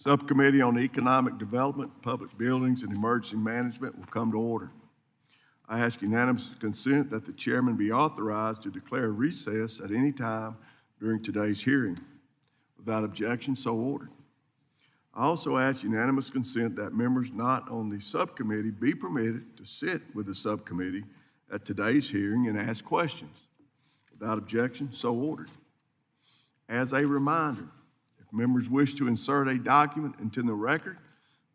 Subcommittee on Economic Development, Public Buildings, and Emergency Management will come to order. I ask unanimous consent that the chairman be authorized to declare recess at any time during today's hearing. Without objection, so ordered. I also ask unanimous consent that members not on the subcommittee be permitted to sit with the subcommittee at today's hearing and ask questions. Without objection, so ordered. As a reminder, if members wish to insert a document into the record,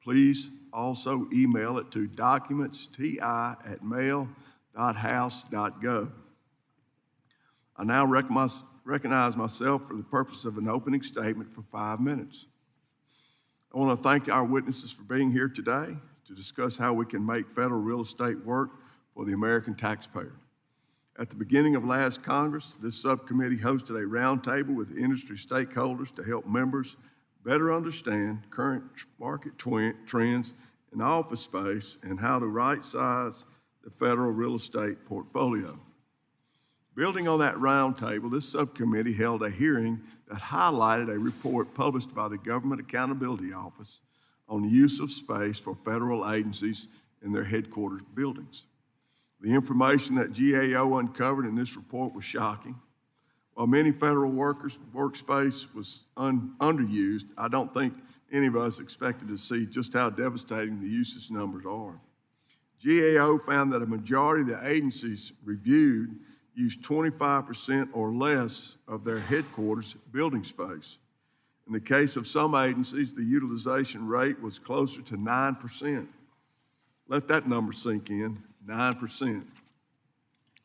please also email it to documentsti@mail.house.gov. I now recognize myself for the purpose of an opening statement for 5 minutes. I want to thank our witnesses for being here today to discuss how we can make federal real estate work for the American taxpayer. At the beginning of last Congress, this subcommittee hosted a roundtable with industry stakeholders to help members better understand current market trends in office space and how to right-size the federal real estate portfolio. Building on that roundtable, this subcommittee held a hearing that highlighted a report published by the Government Accountability Office on the use of space for federal agencies in their headquarters buildings. The information that GAO uncovered in this report was shocking. While many federal workers' workspace was underused, I don't think any of us expected to see just how devastating the usage numbers are. GAO found that a majority of the agencies reviewed used 25% or less of their headquarters building space. In the case of some agencies, the utilization rate was closer to 9%. Let that number sink in, 9%.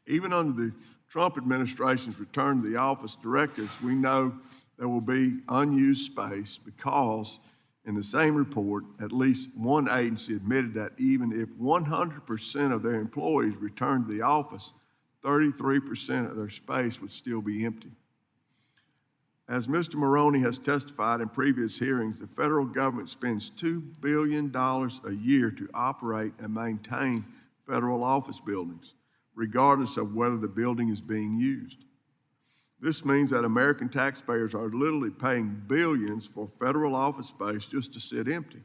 Even under the Trump administration's return to the office directives, we know there will be unused space because in the same report, at least one agency admitted that even if 100% of their employees returned to the office, 33% of their space would still be empty. As Mr. Maroney has testified in previous hearings, the federal government spends $2 billion a year to operate and maintain federal office buildings, regardless of whether the building is being used. This means that American taxpayers are literally paying billions for federal office space just to sit empty.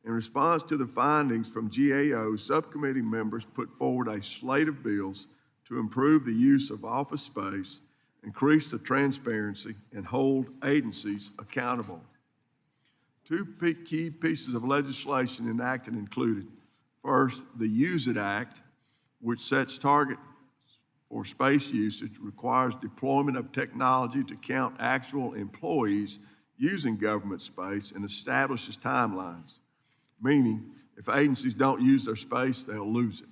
In response to the findings from GAO, subcommittee members put forward a slate of bills to improve the use of office space, increase the transparency, and hold agencies accountable. Two key pieces of legislation enacted included, first, the Use It Act, which sets targets for space usage, requires deployment of technology to count actual employees using government space, and establishes timelines, meaning if agencies don't use their space, they'll lose it.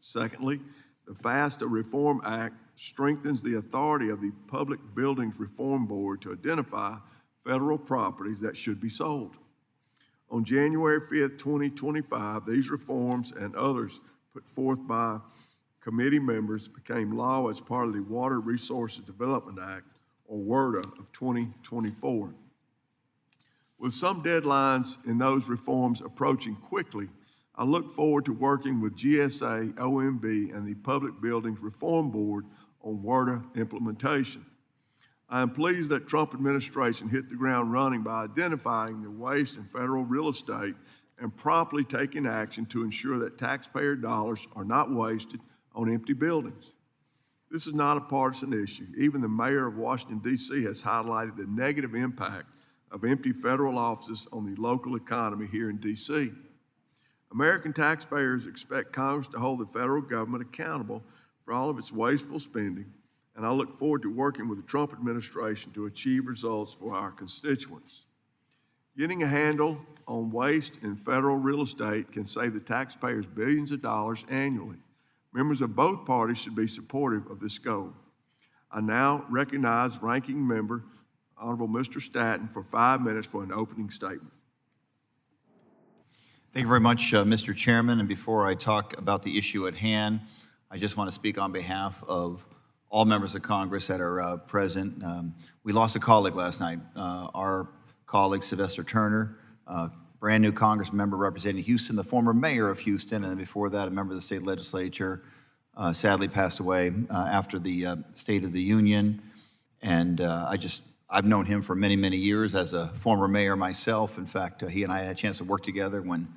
Secondly, the FASTA Reform Act strengthens the authority of the Public Buildings Reform Board to identify federal properties that should be sold. On January 5th, 2025, these reforms and others put forth by committee members became law as part of the Water Resources Development Act, or WRDA, of 2024. With some deadlines in those reforms approaching quickly, I look forward to working with GSA, OMB, and the Public Buildings Reform Board on WRDA implementation. I am pleased that Trump administration hit the ground running by identifying the waste in federal real estate and promptly taking action to ensure that taxpayer dollars are not wasted on empty buildings. This is not a partisan issue. Even the mayor of Washington, D.C. has highlighted the negative impact of empty federal offices on the local economy here in D.C. American taxpayers expect Congress to hold the federal government accountable for all of its wasteful spending, and I look forward to working with the Trump administration to achieve results for our constituents. Getting a handle on waste in federal real estate can save the taxpayers billions of dollars annually. Members of both parties should be supportive of this goal. I now recognize Ranking Member, Honorable Mr. Statton, for 5 minutes for an opening statement. Thank you very much, Mr. Chairman. And before I talk about the issue at hand, I just want to speak on behalf of all members of Congress that are present. We lost a colleague last night. Our colleague, Sylvester Turner, brand new Congress member representing Houston, the former mayor of Houston, and before that, a member of the state legislature, sadly passed away after the State of the Union. And I just I've known him for many, many years as a former mayor myself. In fact, he and I had a chance to work together when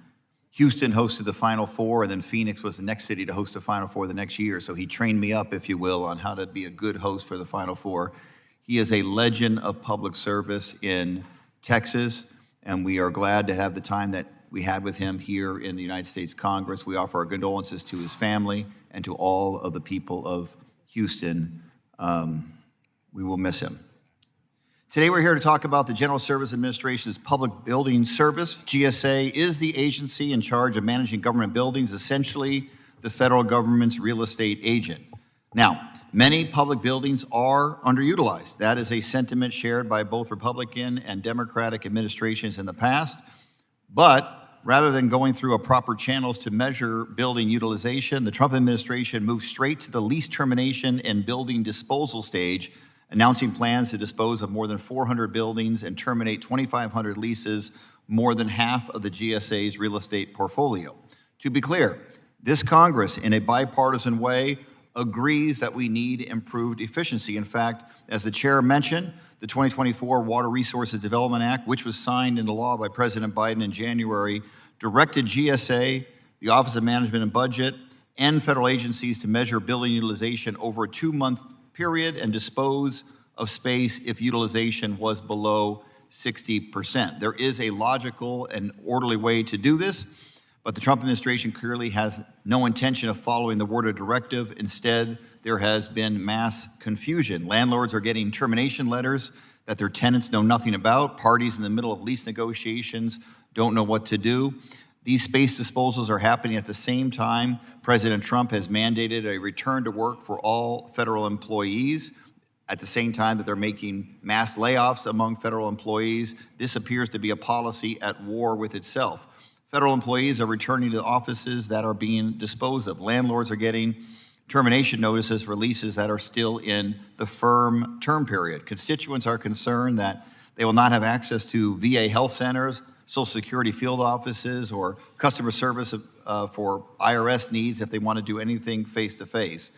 Houston hosted the Final Four, and then Phoenix was the next city to host the Final Four the next year. So he trained me up, if you will, on how to be a good host for the Final Four. He is a legend of public service in Texas, and we are glad to have the time that we had with him here in the United States Congress. We offer our condolences to his family and to all of the people of Houston. We will miss him. Today we're here to talk about the General Services Administration's Public Building Service. GSA is the agency in charge of managing government buildings, essentially the federal government's real estate agent. Now, many public buildings are underutilized. That is a sentiment shared by both Republican and Democratic administrations in the past. But rather than going through a proper channels to measure building utilization, the Trump administration moved straight to the lease termination and building disposal stage, announcing plans to dispose of more than 400 buildings and terminate 2,500 leases, more than half of the GSA's real estate portfolio. To be clear, this Congress, in a bipartisan way, agrees that we need improved efficiency. In fact, as the chair mentioned, the 2024 Water Resources Development Act, which was signed into law by President Biden in January, directed GSA, the Office of Management and Budget, and federal agencies to measure building utilization over a 2-month period and dispose of space if utilization was below 60%. There is a logical and orderly way to do this, but the Trump administration clearly has no intention of following the word of directive. Instead, there has been mass confusion. Landlords are getting termination letters that their tenants know nothing about. Parties in the middle of lease negotiations don't know what to do. These space disposals are happening at the same time President Trump has mandated a return to work for all federal employees. At the same time that they're making mass layoffs among federal employees, this appears to be a policy at war with itself. Federal employees are returning to offices that are being disposed of. Landlords are getting termination notices for leases that are still in the firm term period. Constituents are concerned that they will not have access to VA health centers, Social Security field offices, or customer service for IRS needs if they want to do anything face-to-face.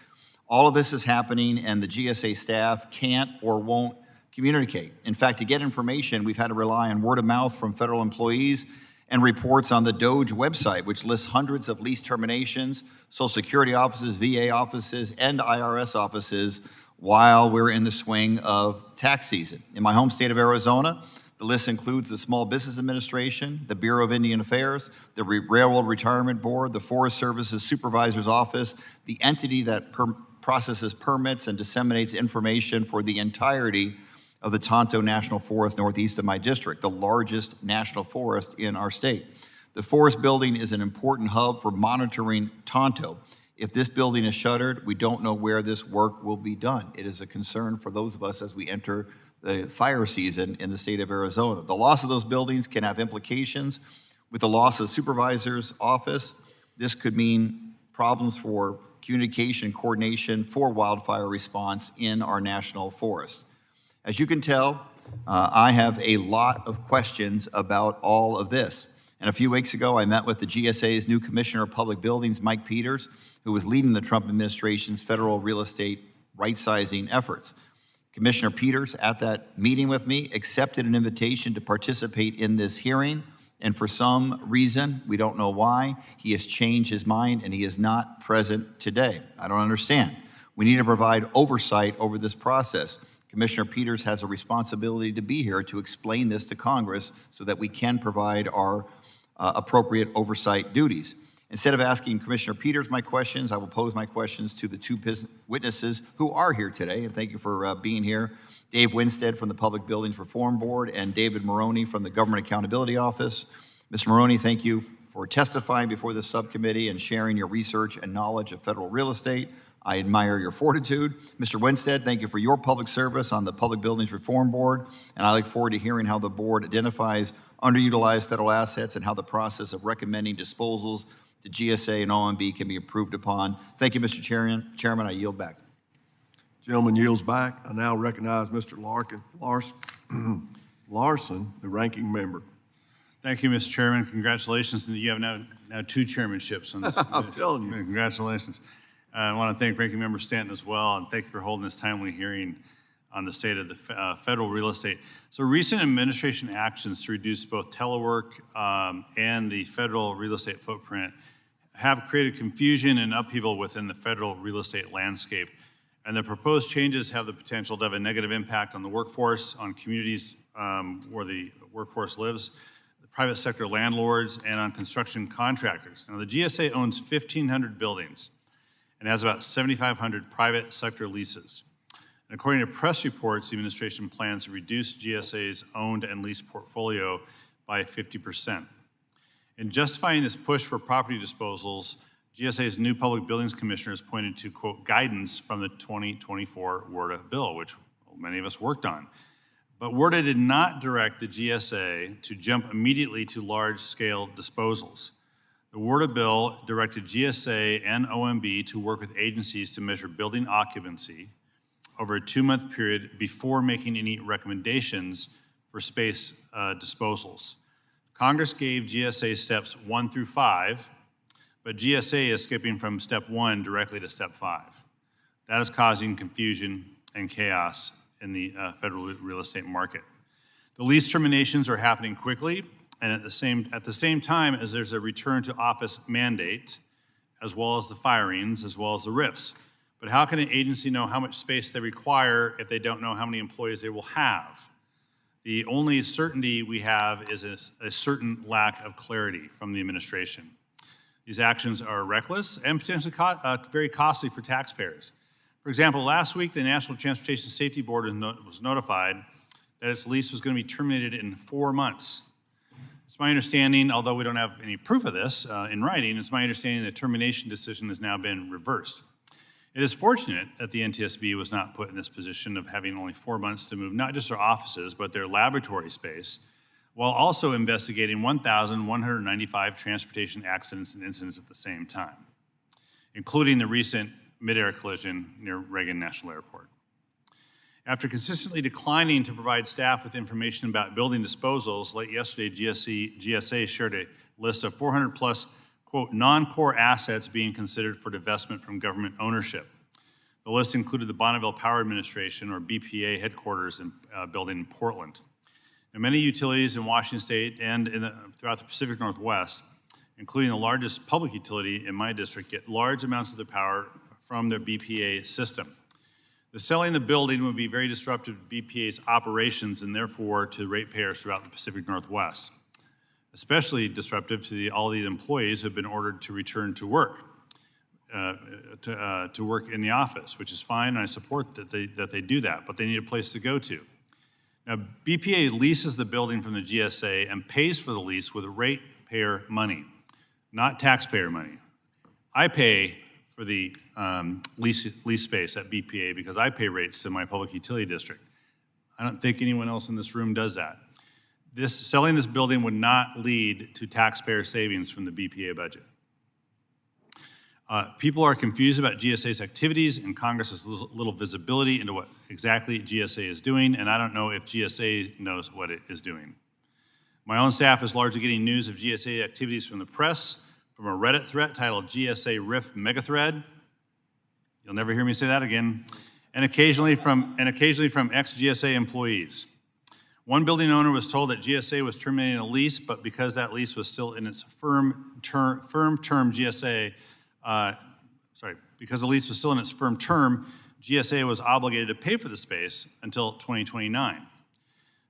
All of this is happening, and the GSA staff can't or won't communicate. In fact, to get information, we've had to rely on word of mouth from federal employees and reports on the DOGE website, which lists hundreds of lease terminations, Social Security offices, VA offices, and IRS offices while we're in the swing of tax season. In my home state of Arizona, the list includes the Small Business Administration, the Bureau of Indian Affairs, the Railroad Retirement Board, the Forest Services Supervisor's Office, the entity that processes permits and disseminates information for the entirety of the Tonto National Forest northeast of my district, the largest national forest in our state. The forest building is an important hub for monitoring Tonto. If this building is shuttered, we don't know where this work will be done. It is a concern for those of us as we enter the fire season in the state of Arizona. The loss of those buildings can have implications. With the loss of the supervisor's office, this could mean problems for communication and coordination for wildfire response in our national forest. As you can tell, I have a lot of questions about all of this. And a few weeks ago, I met with the GSA's new Commissioner of Public Buildings, Mike Peters, who was leading the Trump administration's federal real estate right-sizing efforts. Commissioner Peters, at that meeting with me, accepted an invitation to participate in this hearing, and for some reason, we don't know why, he has changed his mind and he is not present today. I don't understand. We need to provide oversight over this process. Commissioner Peters has a responsibility to be here to explain this to Congress so that we can provide our appropriate oversight duties. Instead of asking Commissioner Peters my questions, I will pose my questions to the two witnesses who are here today, and thank you for being here. Dave Winstead from the Public Buildings Reform Board and David Maroney from the Government Accountability Office. Mr. Maroney, thank you for testifying before this subcommittee and sharing your research and knowledge of federal real estate. I admire your fortitude. Mr. Winstead, thank you for your public service on the Public Buildings Reform Board, and I look forward to hearing how the board identifies underutilized federal assets and how the process of recommending disposals to GSA and OMB can be improved upon. Thank you, Mr. Chairman. I yield back. Gentleman yields back. I now recognize Mr. Larson, the ranking member. Thank you, Mr. Chairman. Congratulations. You have now two chairmanships on this. I'm telling you. Congratulations. I want to thank Ranking Member Stanton as well, and thank you for holding this timely hearing on the state of the federal real estate. So recent administration actions to reduce both telework and the federal real estate footprint have created confusion and upheaval within the federal real estate landscape. And the proposed changes have the potential to have a negative impact on the workforce, on communities where the workforce lives, the private sector landlords, and on construction contractors. Now, the GSA owns 1,500 buildings and has about 7,500 private sector leases. And according to press reports, the administration plans to reduce GSA's owned and leased portfolio by 50%. In justifying this push for property disposals, GSA's new Public Buildings Commissioner has pointed to, quote, guidance from the 2024 WRDA bill, which many of us worked on. But WRDA did not direct the GSA to jump immediately to large-scale disposals. The WRDA bill directed GSA and OMB to work with agencies to measure building occupancy over a 2-month period before making any recommendations for space disposals. Congress gave GSA steps 1 through 5, but GSA is skipping from step 1 directly to step 5. That is causing confusion and chaos in the federal real estate market. The lease terminations are happening quickly, and at the same time as there's a return to office mandate, as well as the firings, as well as the RIFs. But how can an agency know how much space they require if they don't know how many employees they will have? The only certainty we have is a certain lack of clarity from the administration. These actions are reckless and potentially very costly for taxpayers. For example, last week, the National Transportation Safety Board was notified that its lease was going to be terminated in 4 months. It's my understanding, although we don't have any proof of this in writing, it's my understanding the termination decision has now been reversed. It is fortunate that the NTSB was not put in this position of having only 4 months to move not just their offices, but their laboratory space, while also investigating 1,195 transportation accidents and incidents at the same time, including the recent mid-air collision near Reagan National Airport. After consistently declining to provide staff with information about building disposals, late yesterday, GSA shared a list of 400 plus, quote, non-core assets being considered for divestment from government ownership. The list included the Bonneville Power Administration, or BPA, headquarters building in Portland. Now, many utilities in Washington State and throughout the Pacific Northwest, including the largest public utility in my district, get large amounts of their power from their BPA system. The selling the building would be very disruptive to BPA's operations and therefore to ratepayers throughout the Pacific Northwest, especially disruptive to all the employees who have been ordered to return to work, to work in the office, which is fine, and I support that they do that, but they need a place to go to. Now, BPA leases the building from the GSA and pays for the lease with ratepayer money, not taxpayer money. I pay for the lease space at BPA because I pay rates to my public utility district. I don't think anyone else in this room does that. Selling this building would not lead to taxpayer savings from the BPA budget. People are confused about GSA's activities, and Congress has little visibility into what exactly GSA is doing, and I don't know if GSA knows what it is doing. My own staff is largely getting news of GSA activities from the press, from a Reddit thread titled GSA RIF Megathread. You'll never hear me say that again. And occasionally from ex-GSA employees. One building owner was told that GSA was terminating a lease, but because that lease was still in its because the lease was still in its firm term, GSA was obligated to pay for the space until 2029.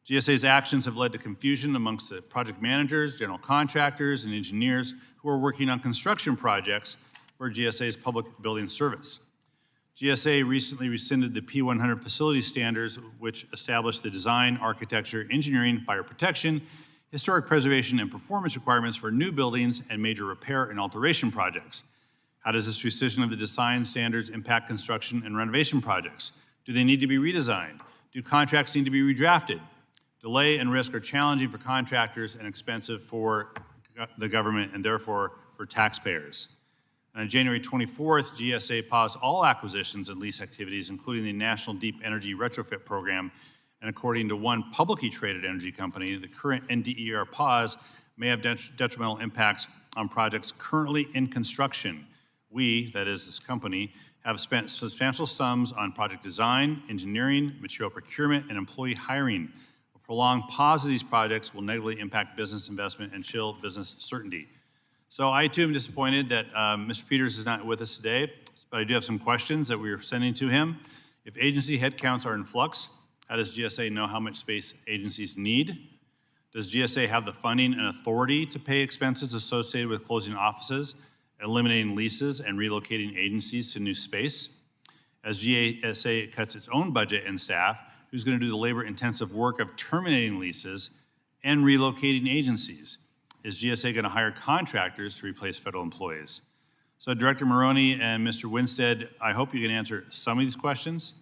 GSA's actions have led to confusion amongst the project managers, general contractors, and engineers who are working on construction projects for GSA's public building service. GSA recently rescinded the P100 facility standards, which established the design, architecture, engineering, fire protection, historic preservation, and performance requirements for new buildings and major repair and alteration projects. How does this rescission of the design standards impact construction and renovation projects? Do they need to be redesigned? Do contracts need to be redrafted? Delay and risk are challenging for contractors and expensive for the government and therefore for taxpayers. And on January 24th, GSA paused all acquisitions and lease activities, including the National Deep Energy Retrofit Program. And according to one publicly traded energy company, the current NDER pause may have detrimental impacts on projects currently in construction. We, that is this company, have spent substantial sums on project design, engineering, material procurement, and employee hiring. A prolonged pause of these projects will negatively impact business investment and chill business certainty. So I too am disappointed that Mr. Peters is not with us today, but I do have some questions that we are sending to him. If agency headcounts are in flux, how does GSA know how much space agencies need? Does GSA have the funding and authority to pay expenses associated with closing offices, eliminating leases, and relocating agencies to new space? As GSA cuts its own budget and staff, who's going to do the labor-intensive work of terminating leases and relocating agencies? Is GSA going to hire contractors to replace federal employees? So Director Maroney and Mr. Winstead, I hope you can answer some of these questions.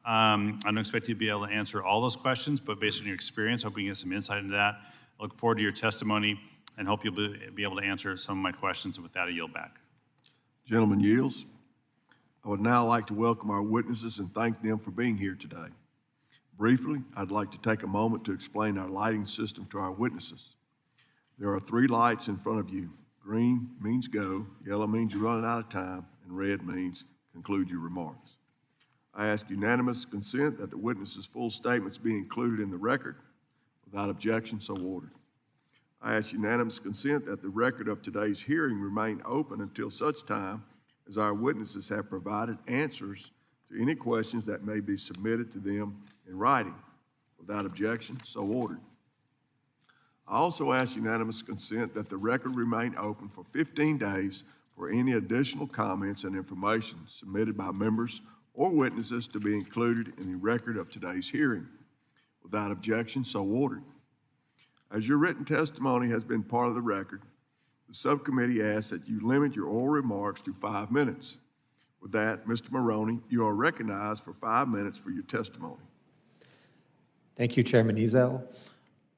I don't expect you to be able to answer all those questions, but based on your experience, I hope we can get some insight into that. I look forward to your testimony and hope you'll be able to answer some of my questions. And with that, I yield back. Gentleman yields. I would now like to welcome our witnesses and thank them for being here today. Briefly, I'd like to take a moment to explain our lighting system to our witnesses. There are 3 lights in front of you. Green means go, yellow means you're running out of time, and red means conclude your remarks. I ask unanimous consent that the witness's full statements be included in the record. Without objection, so ordered. I ask unanimous consent that the record of today's hearing remain open until such time as our witnesses have provided answers to any questions that may be submitted to them in writing. Without objection, so ordered. I also ask unanimous consent that the record remain open for 15 days for any additional comments and information submitted by members or witnesses to be included in the record of today's hearing. Without objection, so ordered. As your written testimony has been part of the record, the subcommittee asks that you limit your oral remarks to 5 minutes. With that, Mr. Maroney, you are recognized for 5 minutes for your testimony. Thank you, Chairman Ezell,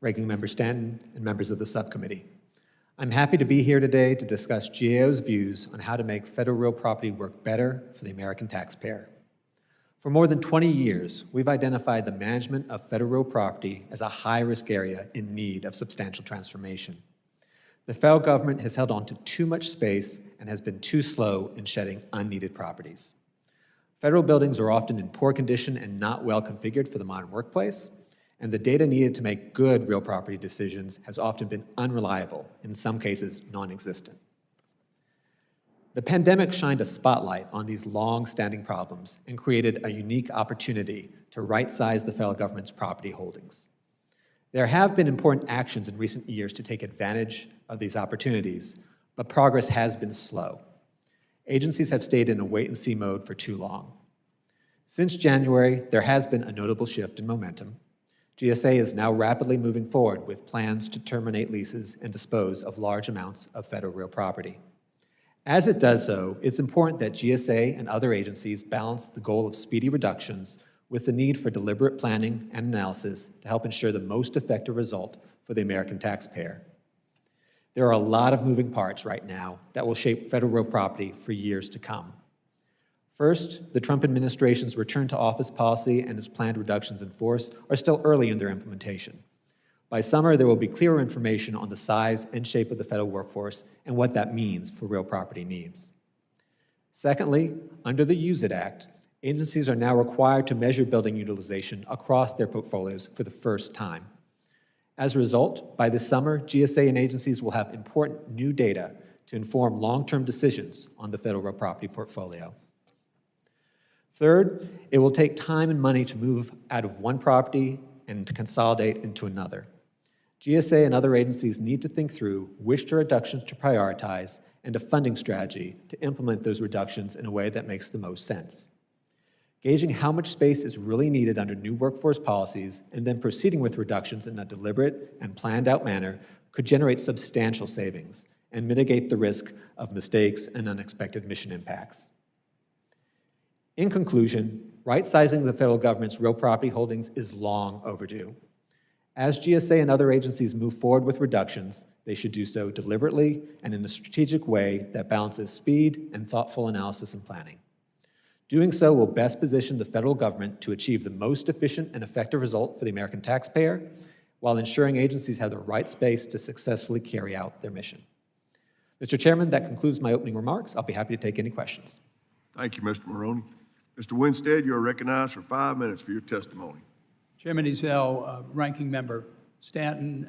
Ranking Member Stanton, and members of the subcommittee. I'm happy to be here today to discuss GAO's views on how to make federal real property work better for the American taxpayer. For more than 20 years, we've identified the management of federal real property as a high-risk area in need of substantial transformation. The federal government has held on to too much space and has been too slow in shedding unneeded properties. Federal buildings are often in poor condition and not well configured for the modern workplace, and the data needed to make good real property decisions has often been unreliable, in some cases non-existent. The pandemic shined a spotlight on these long-standing problems and created a unique opportunity to right-size the federal government's property holdings. There have been important actions in recent years to take advantage of these opportunities, but progress has been slow. Agencies have stayed in a wait-and-see mode for too long. Since January, there has been a notable shift in momentum. GSA is now rapidly moving forward with plans to terminate leases and dispose of large amounts of federal real property. As it does so, it's important that GSA and other agencies balance the goal of speedy reductions with the need for deliberate planning and analysis to help ensure the most effective result for the American taxpayer. There are a lot of moving parts right now that will shape federal real property for years to come. First, the Trump administration's return to office policy and its planned reductions in force are still early in their implementation. By summer, there will be clearer information on the size and shape of the federal workforce and what that means for real property needs. Secondly, under the Use It Act, agencies are now required to measure building utilization across their portfolios for the first time. As a result, by this summer, GSA and agencies will have important new data to inform long-term decisions on the federal real property portfolio. Third, it will take time and money to move out of one property and to consolidate into another. GSA and other agencies need to think through which reductions to prioritize and a funding strategy to implement those reductions in a way that makes the most sense. Gauging how much space is really needed under new workforce policies and then proceeding with reductions in a deliberate and planned out manner could generate substantial savings and mitigate the risk of mistakes and unexpected mission impacts. In conclusion, right-sizing the federal government's real property holdings is long overdue. As GSA and other agencies move forward with reductions, they should do so deliberately and in a strategic way that balances speed and thoughtful analysis and planning. Doing so will best position the federal government to achieve the most efficient and effective result for the American taxpayer, while ensuring agencies have the right space to successfully carry out their mission. Mr. Chairman, that concludes my opening remarks. I'll be happy to take any questions. Thank you, Mr. Maroney. Mr. Winstead, you are recognized for 5 minutes for your testimony. Chairman Ezell, Ranking Member Stanton,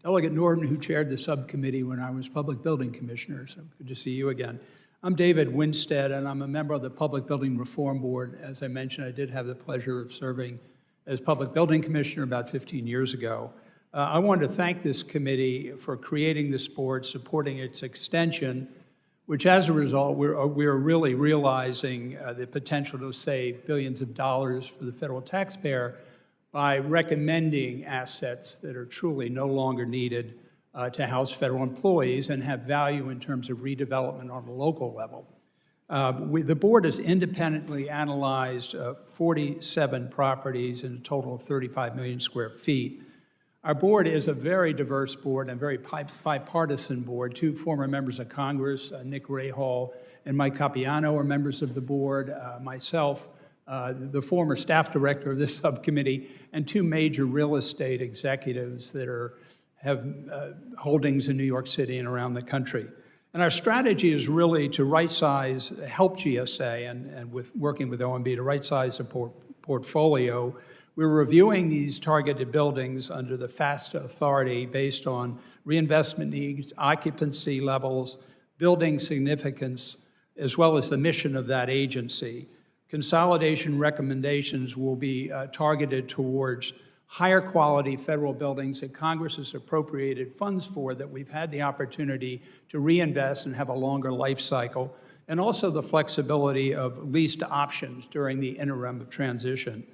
Delegate Norton, who chaired the subcommittee when I was Public Building Commissioner, so good to see you again. I'm David Winstead, and I'm a member of the Public Building Reform Board. As I mentioned, I did have the pleasure of serving as Public Building Commissioner about 15 years ago. I wanted to thank this committee for creating this board, supporting its extension, which as a result, we're really realizing the potential to save billions of dollars for the federal taxpayer by recommending assets that are truly no longer needed to house federal employees and have value in terms of redevelopment on a local level. The board has independently analyzed 47 properties in a total of 35 million square feet. Our board is a very diverse board and very bipartisan board. Two former members of Congress, Nick Rahal and Mike Capiano, are members of the board. Myself, the former staff director of this subcommittee, and two major real estate executives that have holdings in New York City and around the country. And our strategy is really to right-size, help GSA, and with working with OMB to right-size the portfolio. We're reviewing these targeted buildings under the FASTA authority based on reinvestment needs, occupancy levels, building significance, as well as the mission of that agency. Consolidation recommendations will be targeted towards higher quality federal buildings that Congress has appropriated funds for, that we've had the opportunity to reinvest and have a longer life cycle, and also the flexibility of leased options during the interim of transition.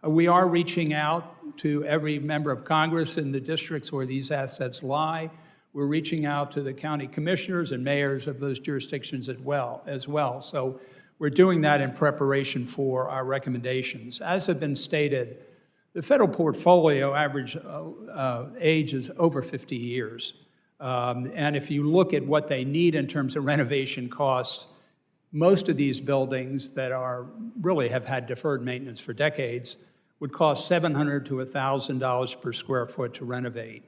We are reaching out to every member of Congress in the districts where these assets lie. We're reaching out to the county commissioners and mayors of those jurisdictions as well. So we're doing that in preparation for our recommendations. As have been stated, the federal portfolio average age is over 50 years. And if you look at what they need in terms of renovation costs, most of these buildings that really have had deferred maintenance for decades would cost $700 to $1,000 per square foot to renovate.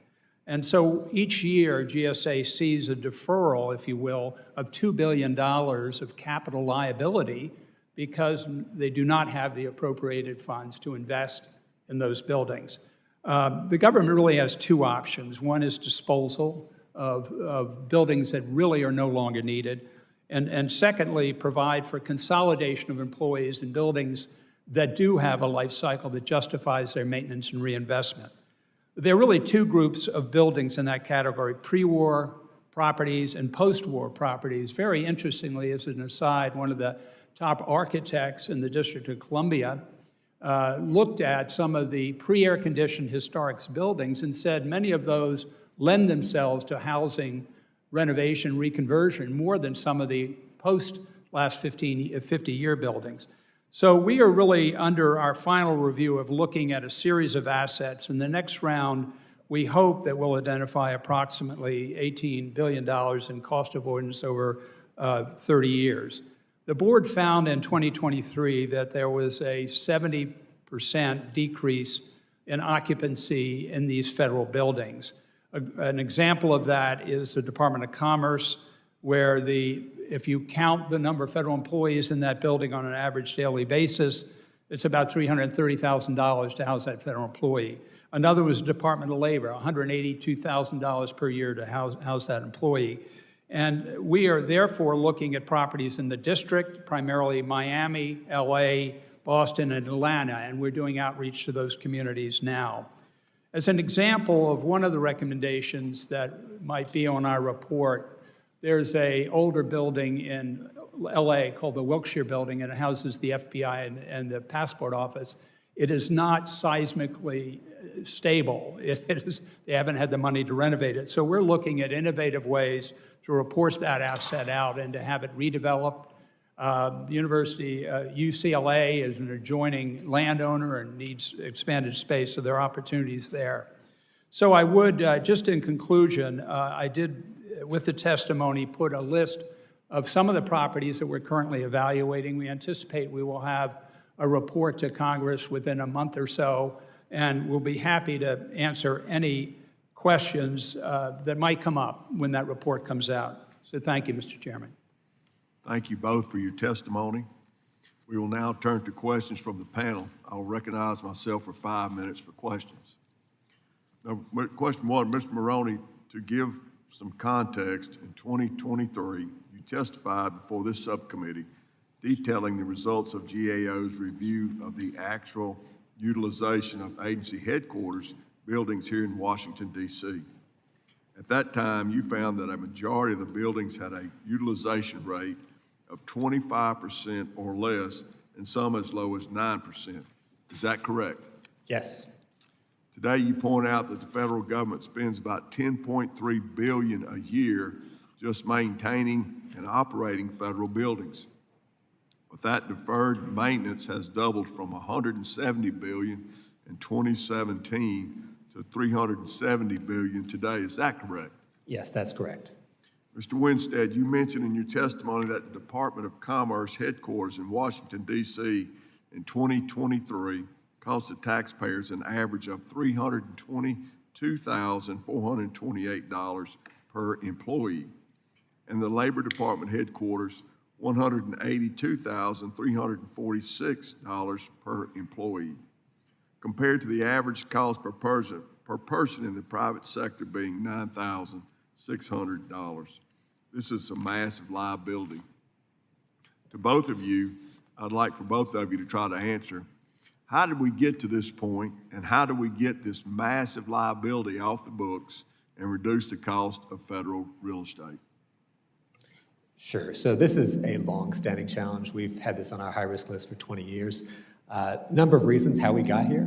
And so each year, GSA sees a deferral, if you will, of $2 billion of capital liability because they do not have the appropriated funds to invest in those buildings. The government really has two options. One is disposal of buildings that really are no longer needed. And secondly, provide for consolidation of employees in buildings that do have a life cycle that justifies their maintenance and reinvestment. There are really two groups of buildings in that category: pre-war properties and post-war properties. Very interestingly, as an aside, one of the top architects in the District of Columbia looked at some of the pre-air-conditioned historic buildings and said many of those lend themselves to housing renovation, reconversion, more than some of the post-last 50-year buildings. So we are really under our final review of looking at a series of assets. In the next round, we hope that we'll identify approximately $18 billion in cost avoidance over 30 years. The board found in 2023 that there was a 70% decrease in occupancy in these federal buildings. An example of that is the Department of Commerce, where if you count the number of federal employees in that building on an average daily basis, it's about $330,000 to house that federal employee. Another was the Department of Labor, $182,000 per year to house that employee. And we are therefore looking at properties in the district, primarily Miami, LA, Boston, and Atlanta, and we're doing outreach to those communities now. As an example of one of the recommendations that might be on our report, there's an older building in LA called the Wilshire Building, and it houses the FBI and the Passport Office. It is not seismically stable. They haven't had the money to renovate it. So we're looking at innovative ways to report that asset out and to have it redeveloped. UCLA is an adjoining landowner and needs expanded space, so there are opportunities there. So I would, just in conclusion, I did, with the testimony, put a list of some of the properties that we're currently evaluating. We anticipate we will have a report to Congress within a month or so, and we'll be happy to answer any questions that might come up when that report comes out. So thank you, Mr. Chairman. Thank you both for your testimony. We will now turn to questions from the panel. I will recognize myself for 5 minutes for questions. Now, question one, Mr. Maroney, to give some context, in 2023, you testified before this subcommittee detailing the results of GAO's review of the actual utilization of agency headquarters buildings here in Washington, D.C. At that time, you found that a majority of the buildings had a utilization rate of 25% or less, and some as low as 9%. Is that correct? Yes. Today, you point out that the federal government spends about $10.3 billion a year just maintaining and operating federal buildings. But that deferred maintenance has doubled from $170 billion in 2017 to $370 billion today. Is that correct? Yes, that's correct. Mr. Winstead, you mentioned in your testimony that the Department of Commerce headquarters in Washington, D.C. in 2023 cost the taxpayers an average of $322,428 per employee, and the Labor Department headquarters $182,346 per employee, compared to the average cost per person in the private sector being $9,600. This is a massive liability. To both of you, I'd like for both of you to try to answer, how did we get to this point, and how do we get this massive liability off the books and reduce the cost of federal real estate? Sure. So this is a long-standing challenge. We've had this on our high-risk list for 20 years. Number of reasons how we got here.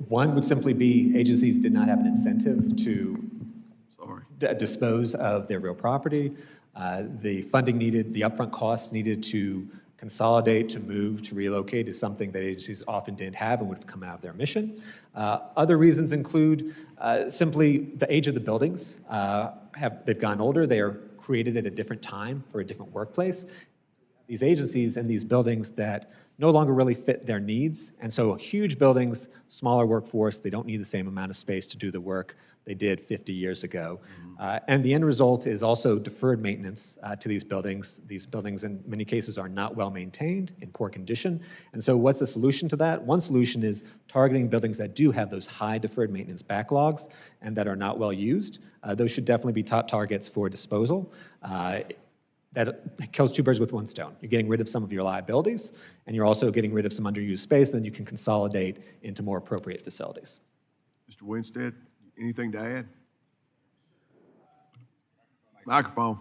One would simply be agencies did not have an incentive to dispose of their real property. The funding needed, the upfront costs needed to consolidate, to move, to relocate is something that agencies often didn't have and would have come out of their mission. Other reasons include simply the age of the buildings. They've gone older, they are created at a different time for a different workplace. These agencies and these buildings that no longer really fit their needs, and so huge buildings, smaller workforce, they don't need the same amount of space to do the work they did 50 years ago. And the end result is also deferred maintenance to these buildings. These buildings in many cases are not well maintained, in poor condition. And so what's the solution to that? One solution is targeting buildings that do have those high deferred maintenance backlogs and that are not well used. Those should definitely be top targets for disposal. That kills two birds with one stone. You're getting rid of some of your liabilities, and you're also getting rid of some underused space, and then you can consolidate into more appropriate facilities. Mr. Winstead, anything to add? Microphone.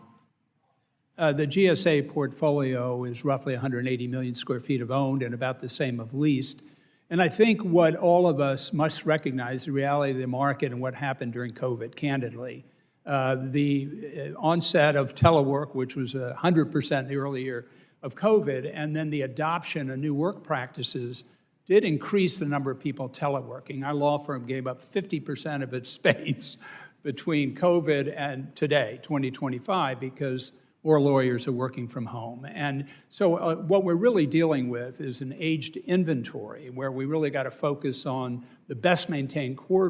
The GSA portfolio is roughly 180 million square feet of owned and about the same of leased. And I think what all of us must recognize, the reality of the market and what happened during COVID, candidly. The onset of telework, which was 100% in the early year of COVID, and then the adoption of new work practices did increase the number of people teleworking. Our law firm gave up 50% of its space between COVID and today, 2025, because more lawyers are working from home. And so what we're really dealing with is an aged inventory where we really got to focus on the best maintained core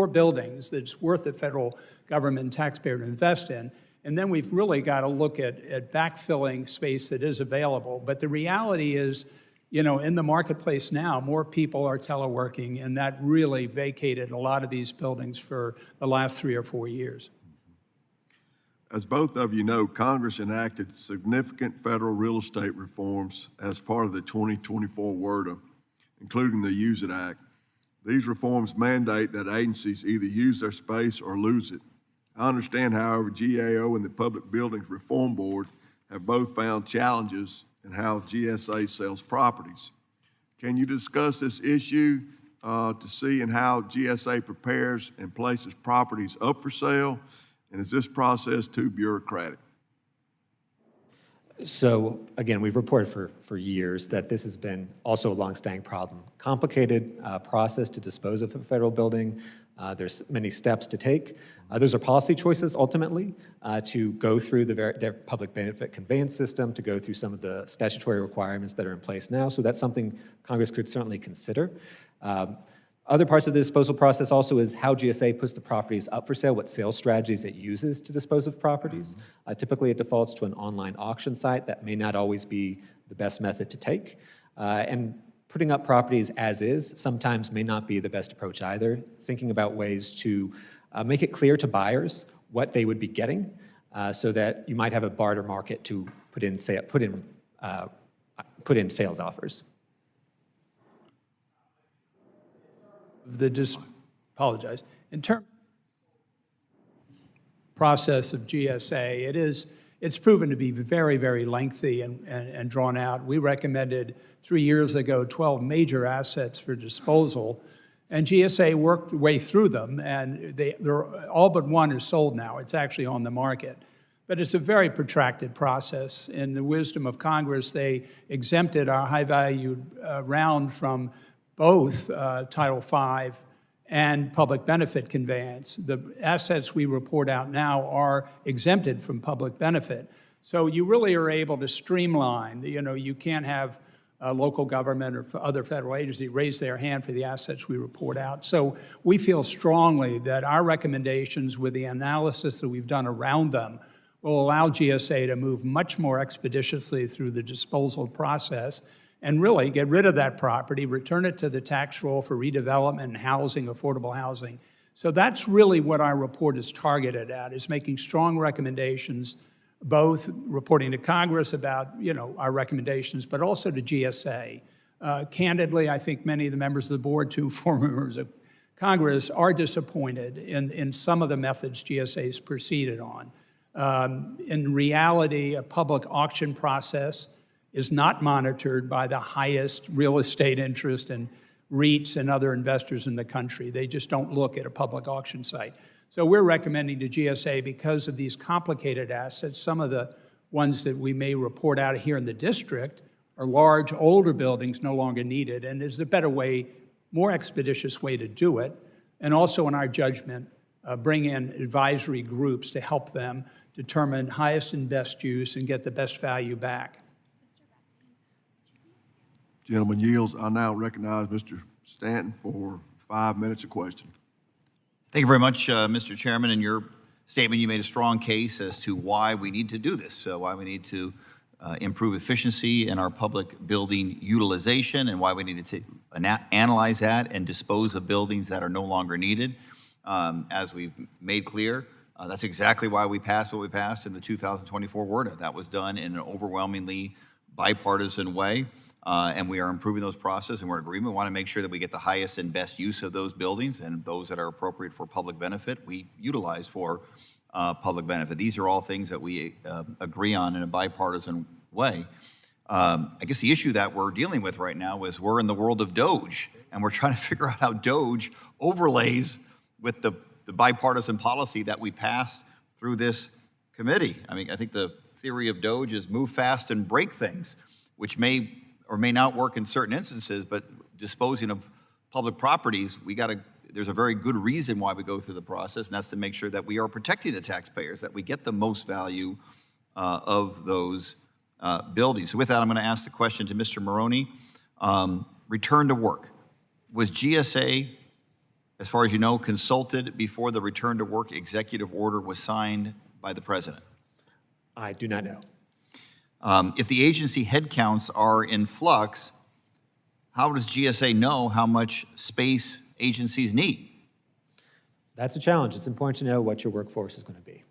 buildings that's worth the federal government and taxpayer to invest in. And then we've really got to look at backfilling space that is available. But the reality is, in the marketplace now, more people are teleworking, and that really vacated a lot of these buildings for the last 3 or 4 years. As both of you know, Congress enacted significant federal real estate reforms as part of the 2024 WRDA, including the Use It Act. These reforms mandate that agencies either use their space or lose it. I understand, however, GAO and the Public Buildings Reform Board have both found challenges in how GSA sells properties. Can you discuss this issue to see in how GSA prepares and places properties up for sale? And is this process too bureaucratic? So again, we've reported for years that this has been also a longstanding problem. Complicated process to dispose of a federal building. There's many steps to take. Those are policy choices ultimately to go through the public benefit conveyance system, to go through some of the statutory requirements that are in place now. So that's something Congress could certainly consider. Other parts of the disposal process also is how GSA puts the properties up for sale, what sales strategies it uses to dispose of properties. Typically, it defaults to an online auction site. That may not always be the best method to take. And putting up properties as is sometimes may not be the best approach either. Thinking about ways to make it clear to buyers what they would be getting so that you might have a barter market to put in sales offers. Apologize. In terms process of GSA, it's proven to be very, very lengthy and drawn out. We recommended 3 years ago 12 major assets for disposal, and GSA worked their way through them, and they're all but one is sold now. It's actually on the market. But it's a very protracted process. In the wisdom of Congress, they exempted our high-valued round from both Title V and public benefit conveyance. The assets we report out now are exempted from public benefit. So you really are able to streamline. You can't have a local government or other federal agency raise their hand for the assets we report out. So we feel strongly that our recommendations with the analysis that we've done around them will allow GSA to move much more expeditiously through the disposal process and really get rid of that property, return it to the tax roll for redevelopment and housing, affordable housing. So that's really what our report is targeted at, is making strong recommendations, both reporting to Congress about our recommendations, but also to GSA. Candidly, I think many of the members of the board, two former members of Congress, are disappointed in some of the methods GSA's proceeded on. In reality, a public auction process is not monitored by the highest real estate interest and REITs and other investors in the country. They just don't look at a public auction site. So we're recommending to GSA, because of these complicated assets, some of the ones that we may report out here in the district are large, older buildings no longer needed, and there's a better way, more expeditious way to do it, and also in our judgment, bring in advisory groups to help them determine highest and best use and get the best value back. Gentleman yields. I now recognize Mr. Stanton for 5 minutes of question. Thank you very much, Mr. Chairman. In your statement, you made a strong case as to why we need to do this, why we need to improve efficiency in our public building utilization, and why we need to analyze that and dispose of buildings that are no longer needed. As we've made clear, that's exactly why we passed what we passed in the 2024 WRDA. That was done in an overwhelmingly bipartisan way. And we are improving those processes, and we're in agreement. We want to make sure that we get the highest and best use of those buildings, and those that are appropriate for public benefit, we utilize for public benefit. These are all things that we agree on in a bipartisan way. I guess the issue that we're dealing with right now is we're in the world of DOGE, and we're trying to figure out how DOGE overlays with the bipartisan policy that we passed through this committee. I mean, I think the theory of DOGE is move fast and break things, which may or may not work in certain instances, but disposing of public properties, there's a very good reason why we go through the process, and that's to make sure that we are protecting the taxpayers, that we get the most value of those buildings. So with that, I'm going to ask the question to Mr. Maroney. Return to work. Was GSA, as far as you know, consulted before the return to work executive order was signed by the president? I do not know. If the agency headcounts are in flux, how does GSA know how much space agencies need? That's a challenge. It's important to know what your workforce is going to be.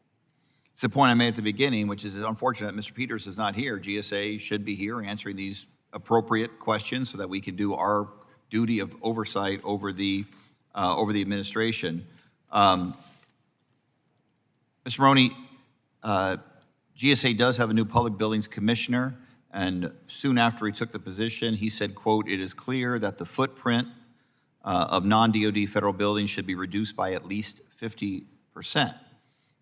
It's the point I made at the beginning, which is unfortunate Mr. Peters is not here. GSA should be here answering these appropriate questions so that we can do our duty of oversight over the administration. Mr. Maroney, GSA does have a new public buildings commissioner, and soon after he took the position, he said, quote, "It is clear that the footprint of non-DOD federal buildings should be reduced by at least 50%.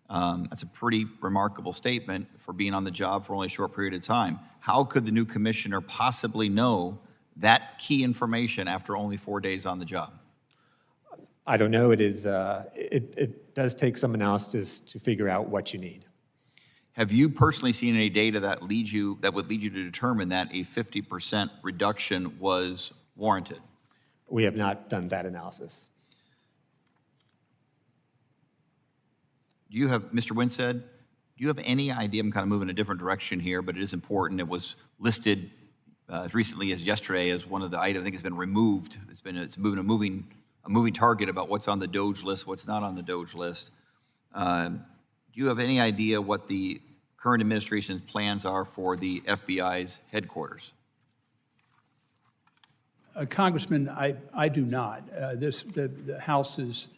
That's a pretty remarkable statement for being on the job for only a short period of time. How could the new commissioner possibly know that key information after only 4 days on the job? I don't know. It does take some analysis to figure out what you need. Have you personally seen any data that would lead you to determine that a 50% reduction was warranted? We have not done that analysis. Do you have, Mr. Winstead, do you have any idea, I'm kind of moving a different direction here, but it is important, it was listed as recently as yesterday as one of the items, I think it's been removed. It's moving a moving target about what's on the DOGE list, what's not on the DOGE list. Do you have any idea what the current administration's plans are for the FBI's headquarters? Congressman, I do not. The House is,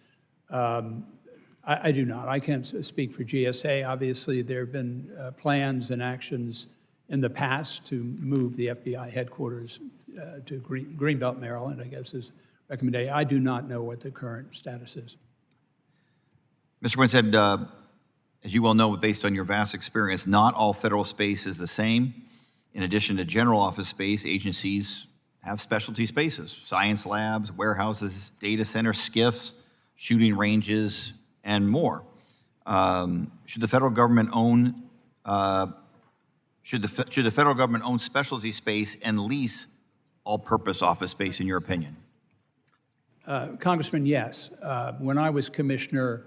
I do not. I can't speak for GSA. Obviously, there have been plans and actions in the past to move the FBI headquarters to Greenbelt, Maryland, I guess is recommendation. I do not know what the current status is. Mr. Winstead, as you well know, based on your vast experience, not all federal space is the same. In addition to general office space, agencies have specialty spaces, science labs, warehouses, data centers, SCIFs, shooting ranges, and more. Should the federal government own should the federal government own specialty space and lease all-purpose office space, in your opinion? Congressman, yes. When I was commissioner,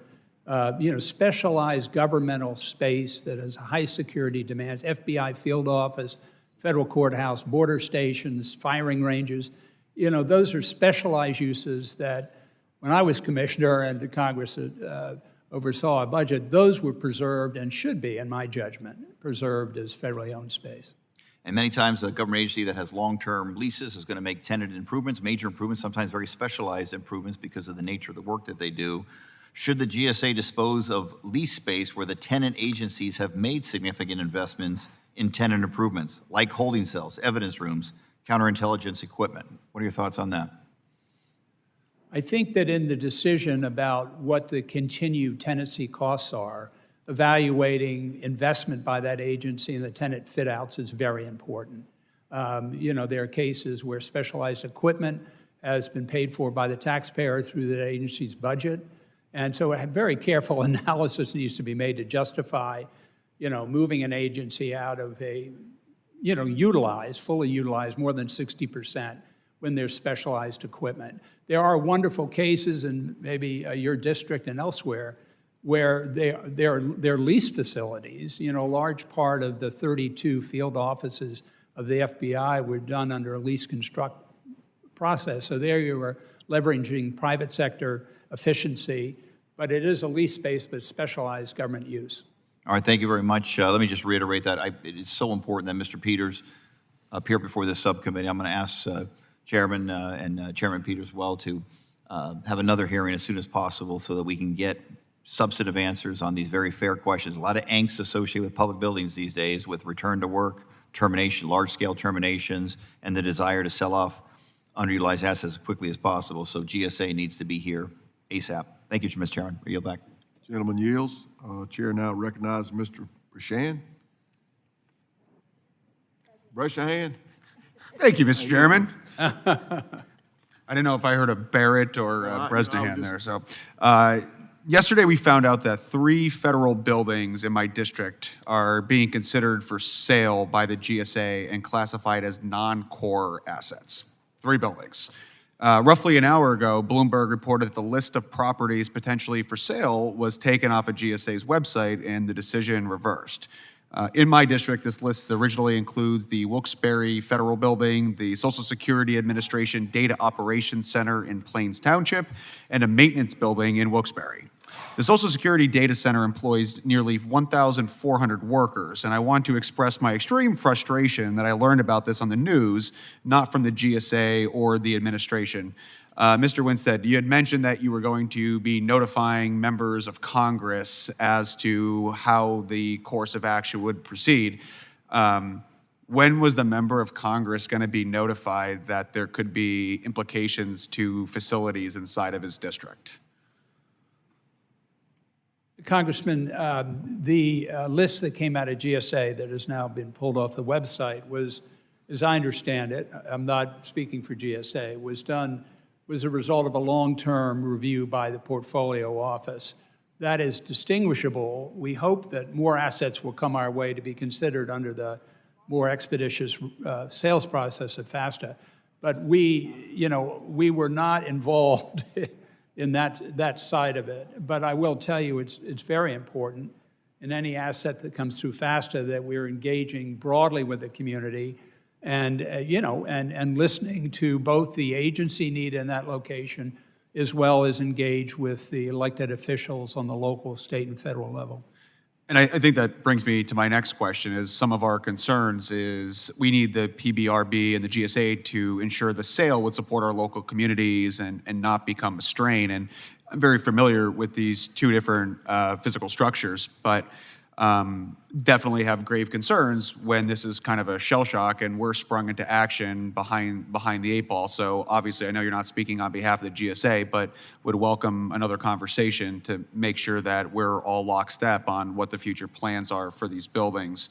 specialized governmental space that has high security demands, FBI field office, federal courthouse, border stations, firing ranges, those are specialized uses that when I was commissioner and the Congress oversaw a budget, those were preserved and should be, in my judgment, preserved as federally owned space. And many times a government agency that has long-term leases is going to make tenant improvements, major improvements, sometimes very specialized improvements because of the nature of the work that they do. Should the GSA dispose of lease space where the tenant agencies have made significant investments in tenant improvements, like holding cells, evidence rooms, counterintelligence equipment? What are your thoughts on that? I think that in the decision about what the continued tenancy costs are, evaluating investment by that agency and the tenant fit-outs is very important. There are cases where specialized equipment has been paid for by the taxpayer through the agency's budget. And so a very careful analysis needs to be made to justify, moving an agency out of a, fully utilized more than 60% when there's specialized equipment. There are wonderful cases in maybe your district and elsewhere where they're leased facilities. A large part of the 32 field offices of the FBI were done under a lease construct process. So there you are leveraging private sector efficiency, but it is a lease space with specialized government use. All right, thank you very much. Let me just reiterate that. It is so important that Mr. Peters appear before this subcommittee. I'm going to ask Chairman and Chairman Peters as well to have another hearing as soon as possible so that we can get substantive answers on these very fair questions. A lot of angst associated with public buildings these days with return to work, termination, large-scale terminations, and the desire to sell off underutilized assets as quickly as possible. So GSA needs to be here ASAP. Thank you, Mr. Chairman. I yield back. Gentleman yields. Chair now recognizes Mr. Brashan. Brush your hand. Thank you, Mr. Chairman. I didn't know if I heard a Barrett or a I Bresnahan was there. So, yesterday we found out that 3 federal buildings in my district are being considered for sale by the GSA and classified as non-core assets. 3 buildings. Roughly an hour ago, Bloomberg reported that the list of properties potentially for sale was taken off of GSA's website and the decision reversed. In my district, this list originally includes the Wilkes-Barre Federal Building, the Social Security Administration Data Operations Center in Plains Township, and a maintenance building in Wilkes-Barre. The Social Security Data Center employs nearly 1,400 workers, and I want to express my extreme frustration that I learned about this on the news, not from the GSA or the administration. Mr. Winstead, you had mentioned that you were going to be notifying members of Congress as to how the course of action would proceed. When was the member of Congress going to be notified that there could be implications to facilities inside of his district? Congressman, the list that came out of GSA that has now been pulled off the website was, as I understand it, I'm not speaking for GSA, was a result of a long-term review by the portfolio office. That is distinguishable. We hope that more assets will come our way to be considered under the more expeditious sales process of FASTA. But we were not involved in that side of it. But I will tell you, it's very important in any asset that comes through FASTA that we're engaging broadly with the community and, and listening to both the agency need in that location as well as engage with the elected officials on the local, state, and federal level. And I think that brings me to my next question is some of our concerns is we need the PBRB and the GSA to ensure the sale would support our local communities and not become a strain. And I'm very familiar with these two different physical structures, but definitely have grave concerns when this is kind of a shell shock and we're sprung into action behind the eight ball. So obviously, I know you're not speaking on behalf of the GSA, but would welcome another conversation to make sure that we're all lockstep on what the future plans are for these buildings.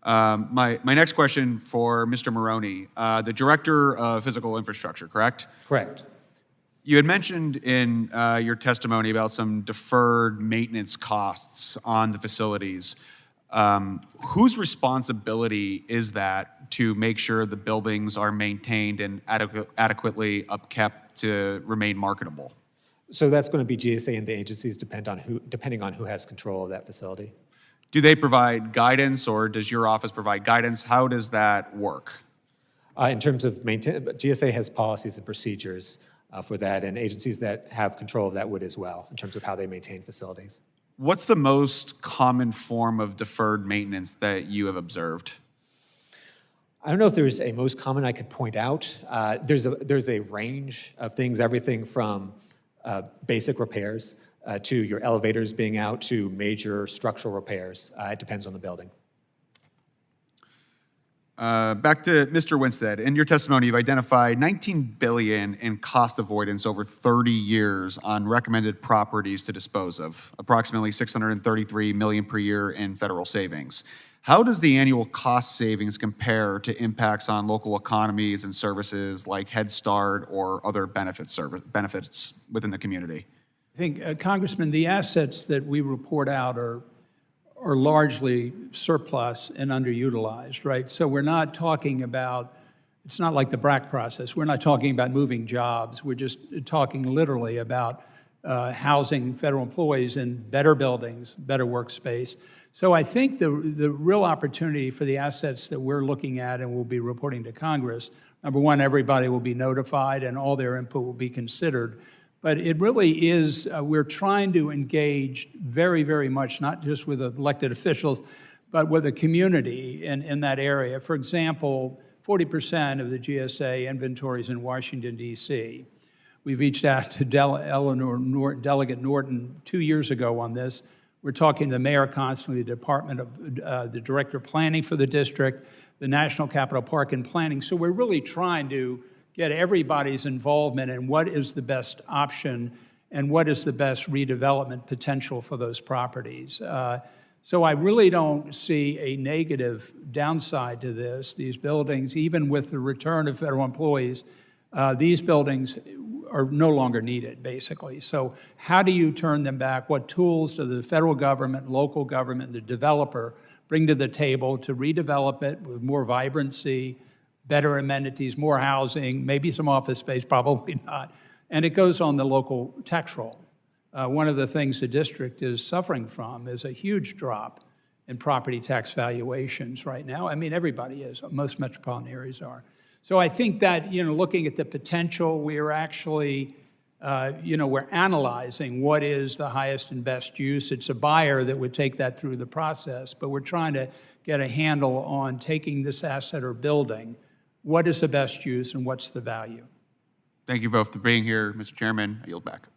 My next question for Mr. Maroney, the Director of Physical Infrastructure, correct? Correct. You had mentioned in your testimony about some deferred maintenance costs on the facilities. Whose responsibility is that to make sure the buildings are maintained and adequately upkept to remain marketable? So that's going to be GSA and the agencies depending on who has control of that facility. Do they provide guidance or does your office provide guidance? How does that work? In terms of GSA has policies and procedures for that, and agencies that have control of that would as well, in terms of how they maintain facilities. What's the most common form of deferred maintenance that you have observed? I don't know if there's a most common I could point out. There's a range of things, everything from basic repairs to your elevators being out to major structural repairs. It depends on the building. Back to Mr. Winstead. In your testimony, you've identified $19 billion in cost avoidance over 30 years on recommended properties to dispose of, approximately $633 million per year in federal savings. How does the annual cost savings compare to impacts on local economies and services like Head Start or other benefits within the community? I think, Congressman, the assets that we report out are largely surplus and underutilized, right? So we're not talking about, it's not like the BRAC process. We're not talking about moving jobs. We're just talking literally about housing federal employees in better buildings, better workspace. So I think the real opportunity for the assets that we're looking at and will be reporting to Congress, number one, everybody will be notified and all their input will be considered. But it really is, we're trying to engage very, very much, not just with elected officials, but with the community in that area. For example, 40% of the GSA inventories in Washington, D.C. We reached out to Delegate Norton 2 years ago on this. We're talking to the mayor constantly, the director of planning for the district, the National Capital Park and Planning. So we're really trying to get everybody's involvement in what is the best option and what is the best redevelopment potential for those properties. So I really don't see a negative downside to this. These buildings, even with the return of federal employees, these buildings are no longer needed, basically. So how do you turn them back? What tools do the federal government, local government, the developer bring to the table to redevelop it with more vibrancy, better amenities, more housing, maybe some office space, probably not. And it goes on the local tax roll. One of the things the district is suffering from is a huge drop in property tax valuations right now. I mean, everybody is, most metropolitan areas are. So I think that, looking at the potential, we're actually, we're analyzing what is the highest and best use. It's a buyer that would take that through the process, but we're trying to get a handle on taking this asset or building. What is the best use and what's the value? Thank you both for being here, Mr. Chairman. I yield back.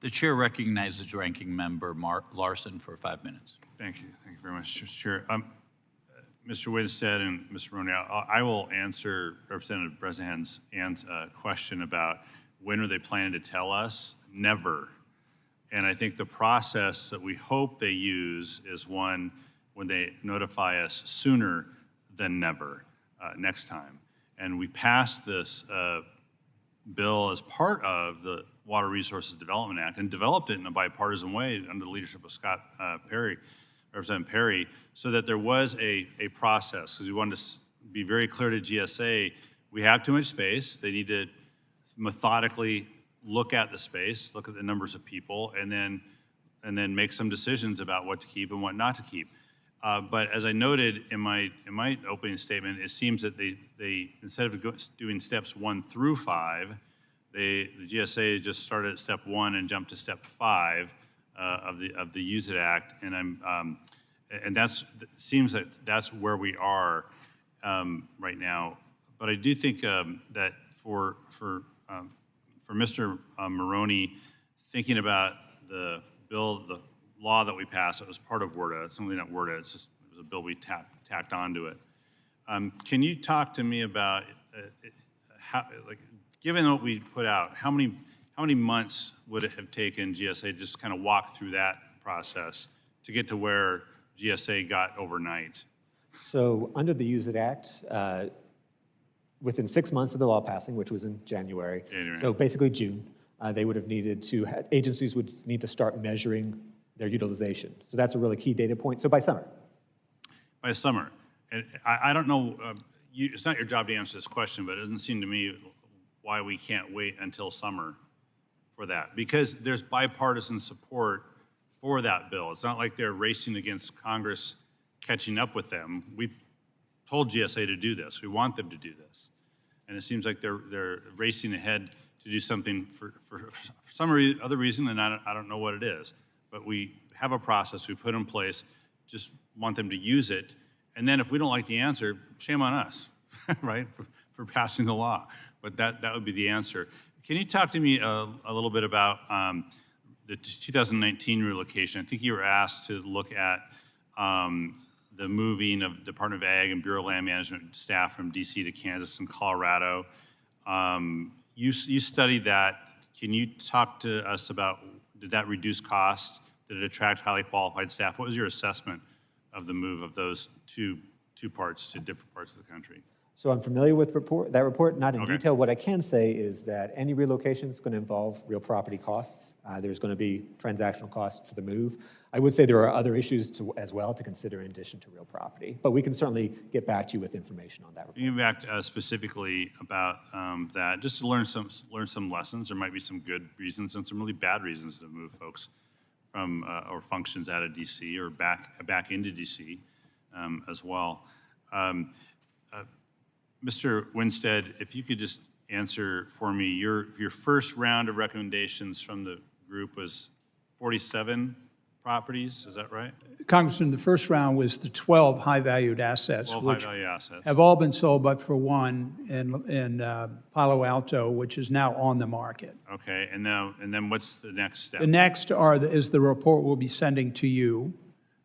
The chair recognizes Ranking Member Mark Larson for 5 minutes. Thank you. Thank you very much, Mr. Chair. Mr. Winstead and Mr. Maroney, I will answer Representative Bresnahan's question about when are they planning to tell us? Never. And I think the process that we hope they use is one when they notify us sooner than never next time. And we passed this bill as part of the Water Resources Development Act and developed it in a bipartisan way under the leadership of Scott Perry, Representative Perry, so that there was a process, because we wanted to be very clear to GSA, we have too much space. They need to methodically look at the space, look at the numbers of people, and then make some decisions about what to keep and what not to keep. But as I noted in my opening statement, it seems that they instead of doing steps 1 through 5, the GSA just started at step 1 and jumped to step 5 of the Use It Act, and seems that that's where we are right now. But I do think that for Mr. Maroney, thinking about the law that we passed, it was part of WRDA. It's something not WRDA. It was a bill we tacked onto it. Can you talk to me about how, like, given what we put out, how many months would it have taken GSA to just kind of walk through that process to get to where GSA got overnight? So under the Use It Act, within 6 months of the law passing, which was in January, so basically June, they would have needed to, agencies would need to start measuring their utilization. So that's a really key data point. So by summer. By summer. And I don't know, it's not your job to answer this question, but it doesn't seem to me why we can't wait until summer for that. Because there's bipartisan support for that bill. It's not like they're racing against Congress catching up with them. We told GSA to do this. We want them to do this. And it seems like they're racing ahead to do something for some other reason, and I don't know what it is. But we have a process we put in place, just want them to use it. And then if we don't like the answer, shame on us, right, for passing the law. But that would be the answer. Can you talk to me a little bit about the 2019 relocation? I think you were asked to look at the moving of Department of Ag and Bureau of Land Management staff from DC to Kansas and Colorado. You studied that. Can you talk to us about, did that reduce cost? Did it attract highly qualified staff? What was your assessment of the move of those two parts to different parts of the country? So I'm familiar with that report, not in Okay. detail. What I can say is that any relocation is going to involve real property costs. There's going to be transactional costs for the move. I would say there are other issues as well to consider in addition to real property. But we can certainly get back to you with information on that report. You back specifically about that, just to learn some lessons. There might be some good reasons and some really bad reasons to move folks from or functions out of DC or back into DC as well. Mr. Winstead, if you could just answer for me, your first round of recommendations from the group was 47 properties, is that right? Congressman, the first round was the 12 high-valued assets, 12 which high-value assets. have all been sold but for one in Palo Alto, which is now on the market. Okay, and then what's the next step? The next is the report we'll be sending to you,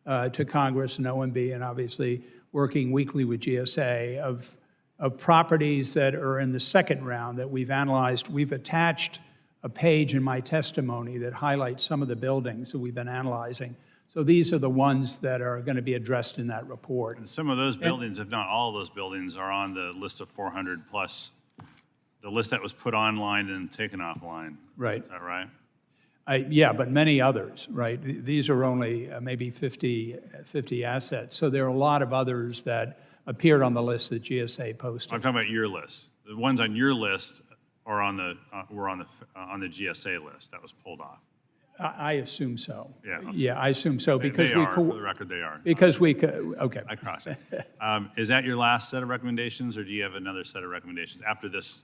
to Congress and OMB, and obviously working weekly with GSA of properties that are in the second round that we've analyzed. We've attached a page in my testimony that highlights some of the buildings that we've been analyzing. So these are the ones that are going to be addressed in that report. And some of those buildings, if not all of those buildings, are on the list of 400 plus, the list that was put online and taken offline. Right. Is that right? Yeah, but many others, right? These are only maybe 50 assets. So there are a lot of others that appeared on the list that GSA posted. I'm talking about your list. The ones on your list are were on the GSA list that was pulled off. I assume so. Yeah, okay. Yeah, I assume so because They are, for the record, they are. because we could, okay. I cross it. Is that your last set of recommendations, or do you have another set of recommendations after this?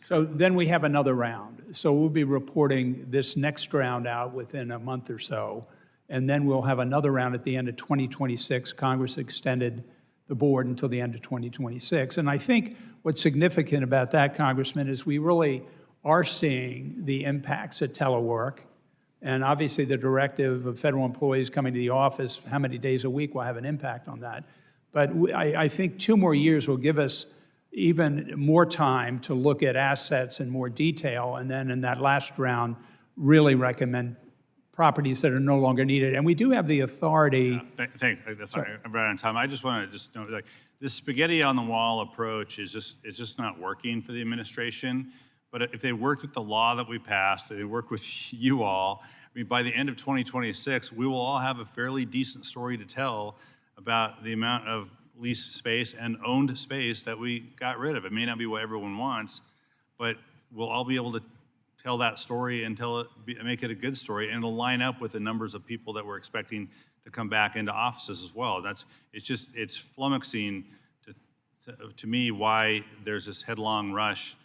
So then we have another round. So we'll be reporting this next round out within a month or so, and then we'll have another round at the end of 2026. Congress extended the board until the end of 2026. And I think what's significant about that, Congressman, is we really are seeing the impacts of telework. And obviously the directive of federal employees coming to the office, how many days a week will have an impact on that. But I think 2 more years will give us even more time to look at assets in more detail. And then in that last round, really recommend properties that are no longer needed. And we do have the authority. Thanks. I'm right on time. I just want to just know, like, this spaghetti on the wall approach is just not working for the administration. But if they worked with the law that we passed, they work with you all, I mean, by the end of 2026, we will all have a fairly decent story to tell about the amount of leased space and owned space that we got rid of. It may not be what everyone wants, but we'll all be able to tell that story and make it a good story, and it'll line up with the numbers of people that we're expecting to come back into offices as well. It's flummoxing to me why there's this headlong rush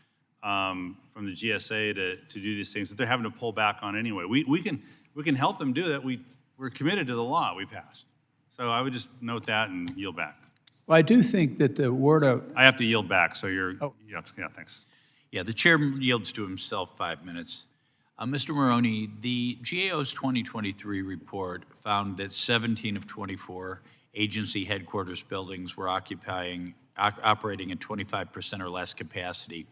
from the GSA to do these things that they're having to pull back on anyway. We can help them do that. We're committed to the law we passed. So I would just note that and yield back. Well, I do think that the word of, I have to yield back, so yeah, thanks. Yeah, the chair yields to himself 5 minutes. Mr. Maroney, the GAO's 2023 report found that 17 of 24 agency headquarters buildings were operating at 25% or less capacity.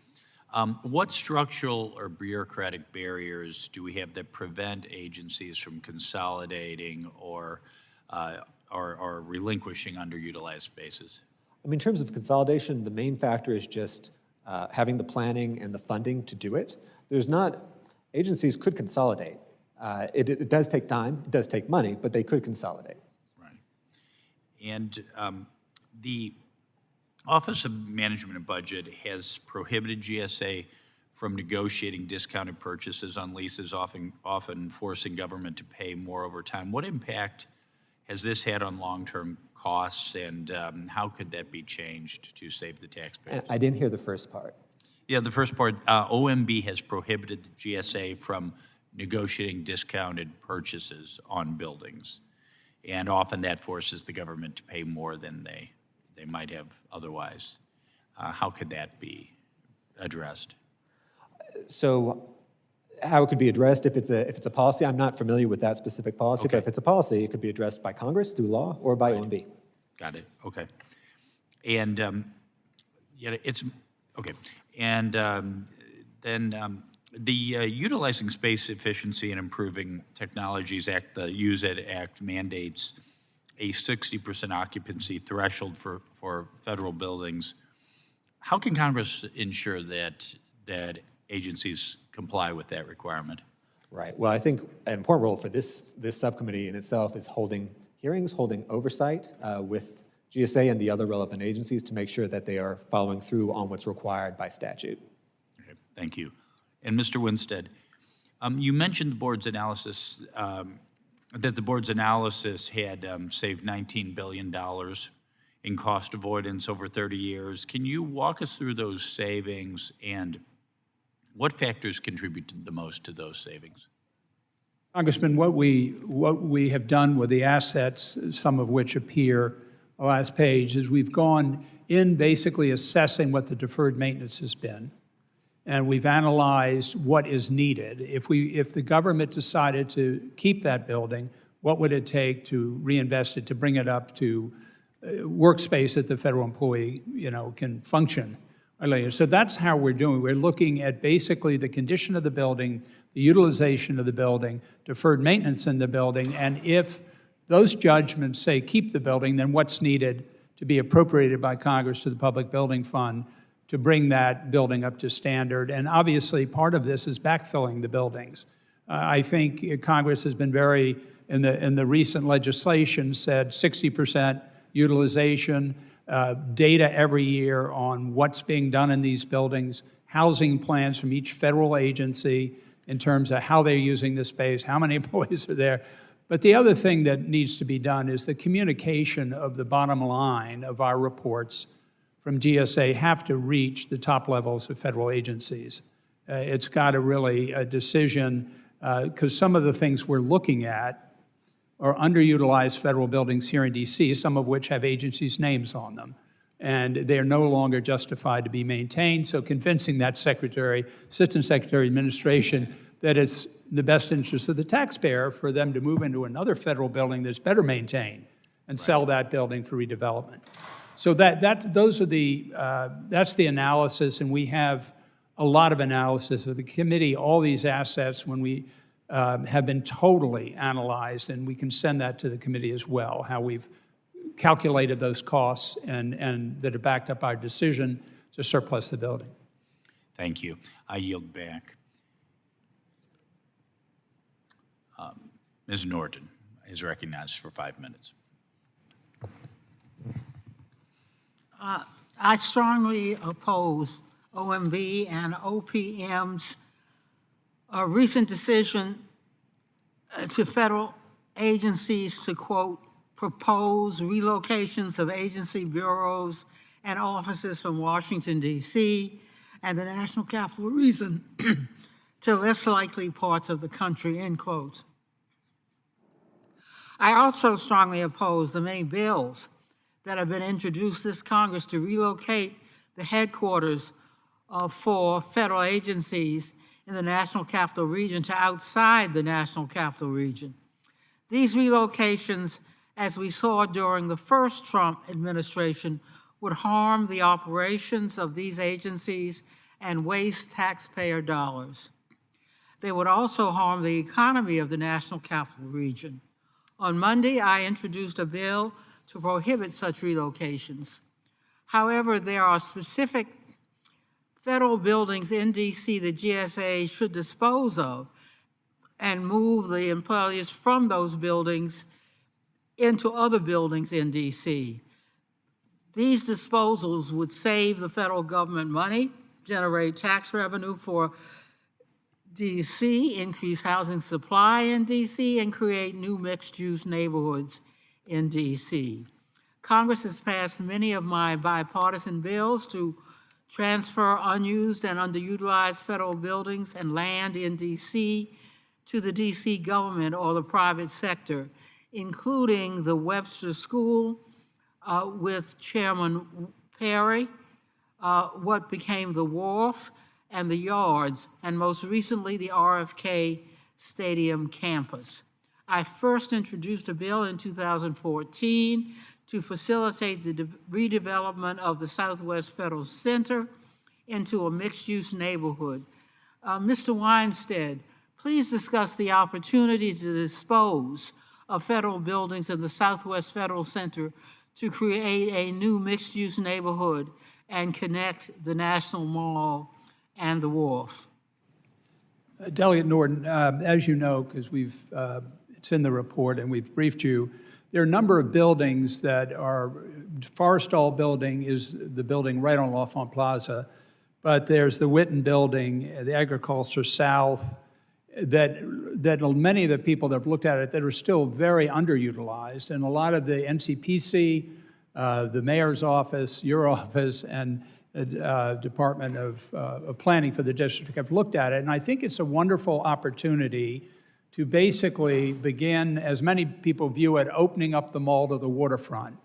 What structural or bureaucratic barriers do we have that prevent agencies from consolidating or relinquishing underutilized spaces? I mean, in terms of consolidation, the main factor is just having the planning and the funding to do it. Agencies could consolidate. It does take time, it does take money, but they could consolidate. Right. And the Office of Management and Budget has prohibited GSA from negotiating discounted purchases on leases, often forcing government to pay more over time. What impact has this had on long-term costs, and how could that be changed to save the taxpayers? I didn't hear the first part. Yeah, the first part, OMB has prohibited the GSA from negotiating discounted purchases on buildings. And often that forces the government to pay more than they might have otherwise. How could that be addressed? So how it could be addressed if it's a policy, I'm not familiar with that specific policy, Okay. but if it's a policy, it could be addressed by Congress through law or by OMB. Got it, okay. And, yeah, it's, okay. And then the Utilizing Space Efficiency and Improving Technologies Act, the Use It Act, mandates a 60% occupancy threshold for federal buildings. How can Congress ensure that agencies comply with that requirement? Right. Well, I think an important role for this subcommittee in itself is holding hearings, holding oversight with GSA and the other relevant agencies to make sure that they are following through on what's required by statute. Okay, thank you. And Mr. Winstead, you mentioned the board's analysis, that the board's analysis had saved $19 billion in cost avoidance over 30 years. Can you walk us through those savings and what factors contributed the most to those savings? Congressman, what we have done with the assets, some of which appear on the last page, is we've gone in basically assessing what the deferred maintenance has been, and we've analyzed what is needed. If the government decided to keep that building, what would it take to reinvest it, to bring it up to workspace that the federal employee, can function? So that's how we're doing. We're looking at basically the condition of the building, the utilization of the building, deferred maintenance in the building, and if those judgments say keep the building, then what's needed to be appropriated by Congress to the Public Building Fund to bring that building up to standard. And obviously, part of this is backfilling the buildings. I think Congress has been very, in the recent legislation, said 60% utilization, data every year on what's being done in these buildings, housing plans from each federal agency in terms of how they're using the space, how many employees are there. But the other thing that needs to be done is the communication of the bottom line of our reports from GSA have to reach the top levels of federal agencies. It's got to really a decision, because some of the things we're looking at are underutilized federal buildings here in DC, some of which have agencies' names on them. And they're no longer justified to be maintained, so convincing that secretary, assistant secretary of administration, that it's in the best interest of the taxpayer for them to move into another federal building that's better maintained and sell that building for redevelopment. So that's the analysis, and we have a lot of analysis of the committee, all these assets when we have been totally analyzed, and we can send that to the committee as well, how we've calculated those costs and that have backed up our decision to surplus the building. Thank you. I yield back. Ms. Norton is recognized for 5 minutes. I strongly oppose OMB and OPM's recent decision to federal agencies to, quote, propose relocations of agency bureaus and offices from Washington, D.C. and the National Capital Region to less likely parts of the country, end quote. I also strongly oppose the many bills that have been introduced this Congress to relocate the headquarters for federal agencies in the National Capital Region to outside the National Capital Region. These relocations, as we saw during the first Trump administration, would harm the operations of these agencies and waste taxpayer dollars. They would also harm the economy of the National Capital Region. On Monday, I introduced a bill to prohibit such relocations. However, there are specific federal buildings in D.C. the GSA should dispose of and move the employees from those buildings into other buildings in D.C. These disposals would save the federal government money, generate tax revenue for D.C., increase housing supply in D.C., and create new mixed-use neighborhoods in D.C. Congress has passed many of my bipartisan bills to transfer unused and underutilized federal buildings and land in D.C. to the D.C. government or the private sector, including the Webster School with Chairman Perry, what became the Wharf and the Yards, and most recently the RFK Stadium campus. I first introduced a bill in 2014 to facilitate the redevelopment of the Southwest Federal Center into a mixed-use neighborhood. Mr. Weinstead, please discuss the opportunity to dispose of federal buildings in the Southwest Federal Center to create a new mixed-use neighborhood and connect the National Mall and the Wharf. Delegate Norton, as you know, because it's in the report and we've briefed you, there are a number of buildings that are, Forrestal Building is the building right on L'Enfant Plaza, but there's the Witten Building, the Agriculture South, that many of the people that have looked at it that are still very underutilized, and a lot of the NCPC, the mayor's office, your office, and the Department of Planning for the district have looked at it, and I think it's a wonderful opportunity to basically begin, as many people view it, opening up the mall to the waterfront.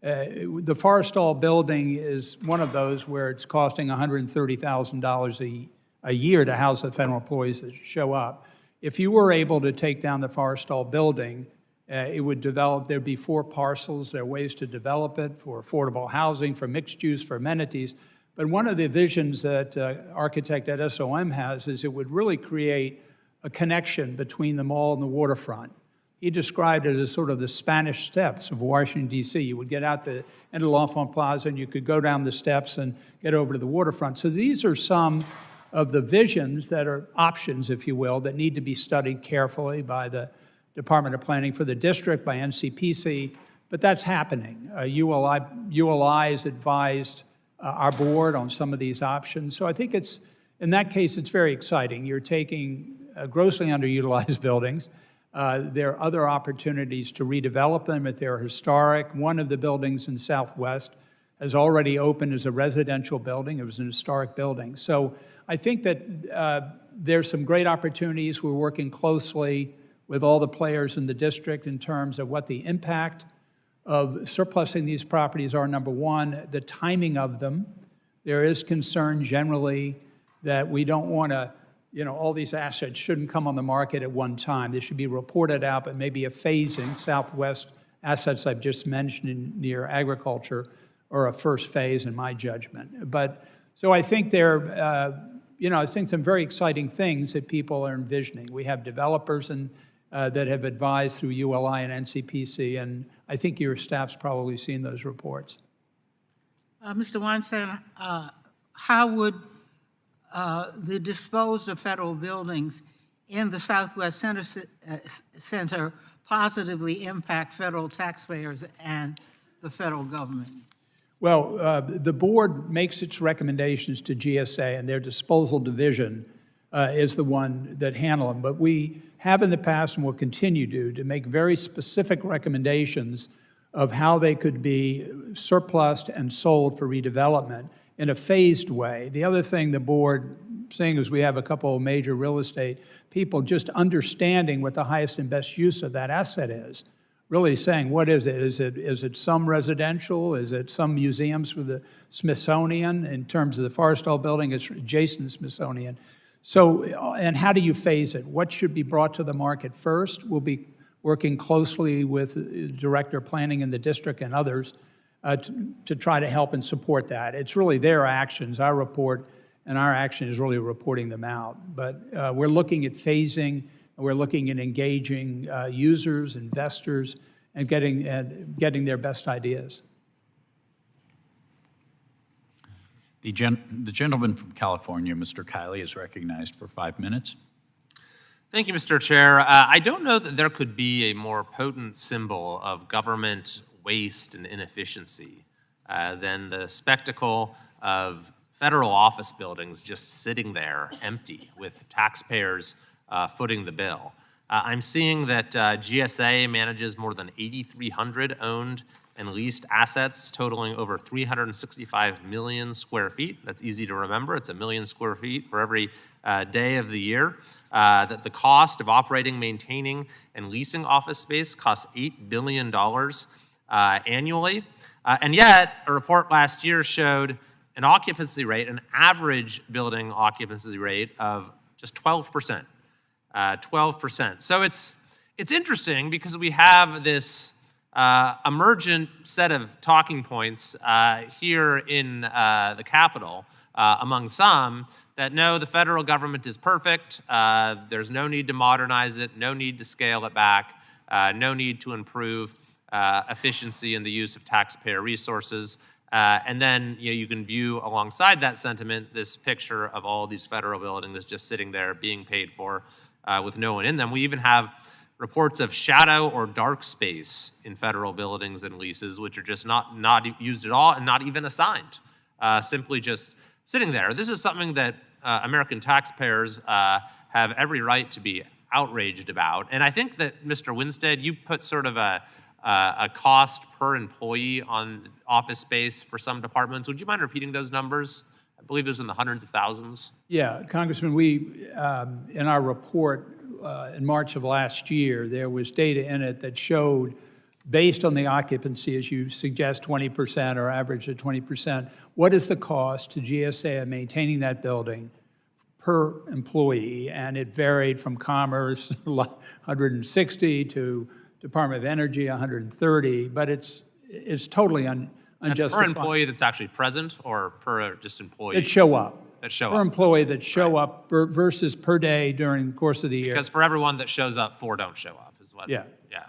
The Forrestal Building is one of those where it's costing $130,000 a year to house the federal employees that show up. If you were able to take down the Forrestal Building, it would develop, there'd be 4 parcels, there are ways to develop it for affordable housing, for mixed use, for amenities. But one of the visions that architect at SOM has is it would really create a connection between the mall and the waterfront. He described it as sort of the Spanish Steps of Washington, D.C. You would get out the end of L'Enfant Plaza and you could go down the steps and get over to the waterfront. So these are some of the visions that are options, if you will, that need to be studied carefully by the Department of Planning for the district, by NCPC, but that's happening. ULI has advised our board on some of these options. So I think it's, in that case, it's very exciting. You're taking grossly underutilized buildings. There are other opportunities to redevelop them if they're historic. One of the buildings in Southwest has already opened as a residential building. It was an historic building. So I think that there's some great opportunities. We're working closely with all the players in the district in terms of what the impact of surplusing these properties are, number one, the timing of them. There is concern generally that we don't want to, all these assets shouldn't come on the market at one time. They should be reported out, but maybe a phasing. Southwest assets I've just mentioned near agriculture are a first phase in my judgment. But so I think I think some very exciting things that people are envisioning. We have developers that have advised through ULI and NCPC, and I think your staff's probably seen those reports. Mr. Weinstein, how would the disposed of federal buildings in the Southwest Center positively impact federal taxpayers and the federal government? Well, the board makes its recommendations to GSA, and their disposal division is the one that handle them. But we have in the past and will continue to make very specific recommendations of how they could be surplused and sold for redevelopment in a phased way. The other thing the board, seeing as we have a couple of major real estate people, just understanding what the highest and best use of that asset is. Really saying, what is it? Is it some residential? Is it some museums for the Smithsonian? In terms of the Forrestal Building, it's adjacent to Smithsonian. So, and how do you phase it? What should be brought to the market first? We'll be working closely with Director of Planning in the district and others to try to help and support that. It's really their actions. Our report and our action is really reporting them out. But we're looking at phasing. We're looking at engaging users, investors, and getting their best ideas. The gentleman from California, Mr. Kiley, is recognized for 5 minutes. Thank you, Mr. Chair. I don't know that there could be a more potent symbol of government waste and inefficiency than the spectacle of federal office buildings just sitting there empty with taxpayers footing the bill. I'm seeing that GSA manages more than 8,300 owned and leased assets totaling over 365 million square feet. That's easy to remember. It's 1 million square feet for every day of the year. That the cost of operating, maintaining, and leasing office space costs $8 billion annually. And yet, a report last year showed an occupancy rate, an average building occupancy rate of just 12%. 12%. So it's interesting because we have this emergent set of talking points here in the Capitol among some that no, the federal government is perfect. There's no need to modernize it, no need to scale it back, no need to improve efficiency in the use of taxpayer resources. And then you can view alongside that sentiment this picture of all these federal buildings just sitting there being paid for with no one in them. We even have reports of shadow or dark space in federal buildings and leases, which are just not used at all and not even assigned, simply just sitting there. This is something that American taxpayers have every right to be outraged about. And I think that, Mr. Winstead, you put sort of a cost per employee on office space for some departments. Would you mind repeating those numbers? I believe it was in the hundreds of thousands. Yeah, Congressman, we, in our report in March of last year, there was data in it that showed, based on the occupancy, as you suggest, 20% or average of 20%, what is the cost to GSA of maintaining that building per employee? And it varied from Commerce, 160, to Department of Energy, 130, but it's totally unjustified. That's per employee that's actually present, or per just employee? That show up. That show per up. Employee that show up versus per day during the course of the year. Because for everyone that shows up, 4 don't show up, is what? Yeah. Yeah.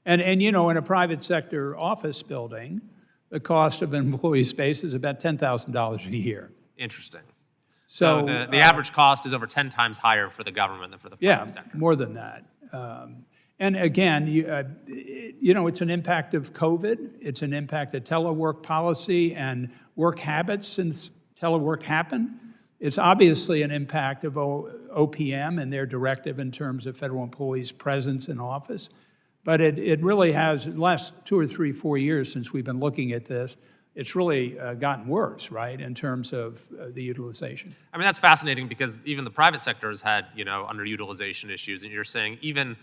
And in a private sector office building, the cost of an employee space is about $10,000 a year. Interesting. So the average cost is over 10 times higher for the government than for the private sector. Yeah, more than that. And again, it's an impact of COVID. It's an impact of telework policy and work habits since telework happened. It's obviously an impact of OPM and their directive in terms of federal employees' presence in office. But it really has, the last 2 or 3, 4 years since we've been looking at this, it's really gotten worse, right, in terms of the utilization. I mean, that's fascinating because even the private sector has had, underutilization issues, and you're saying even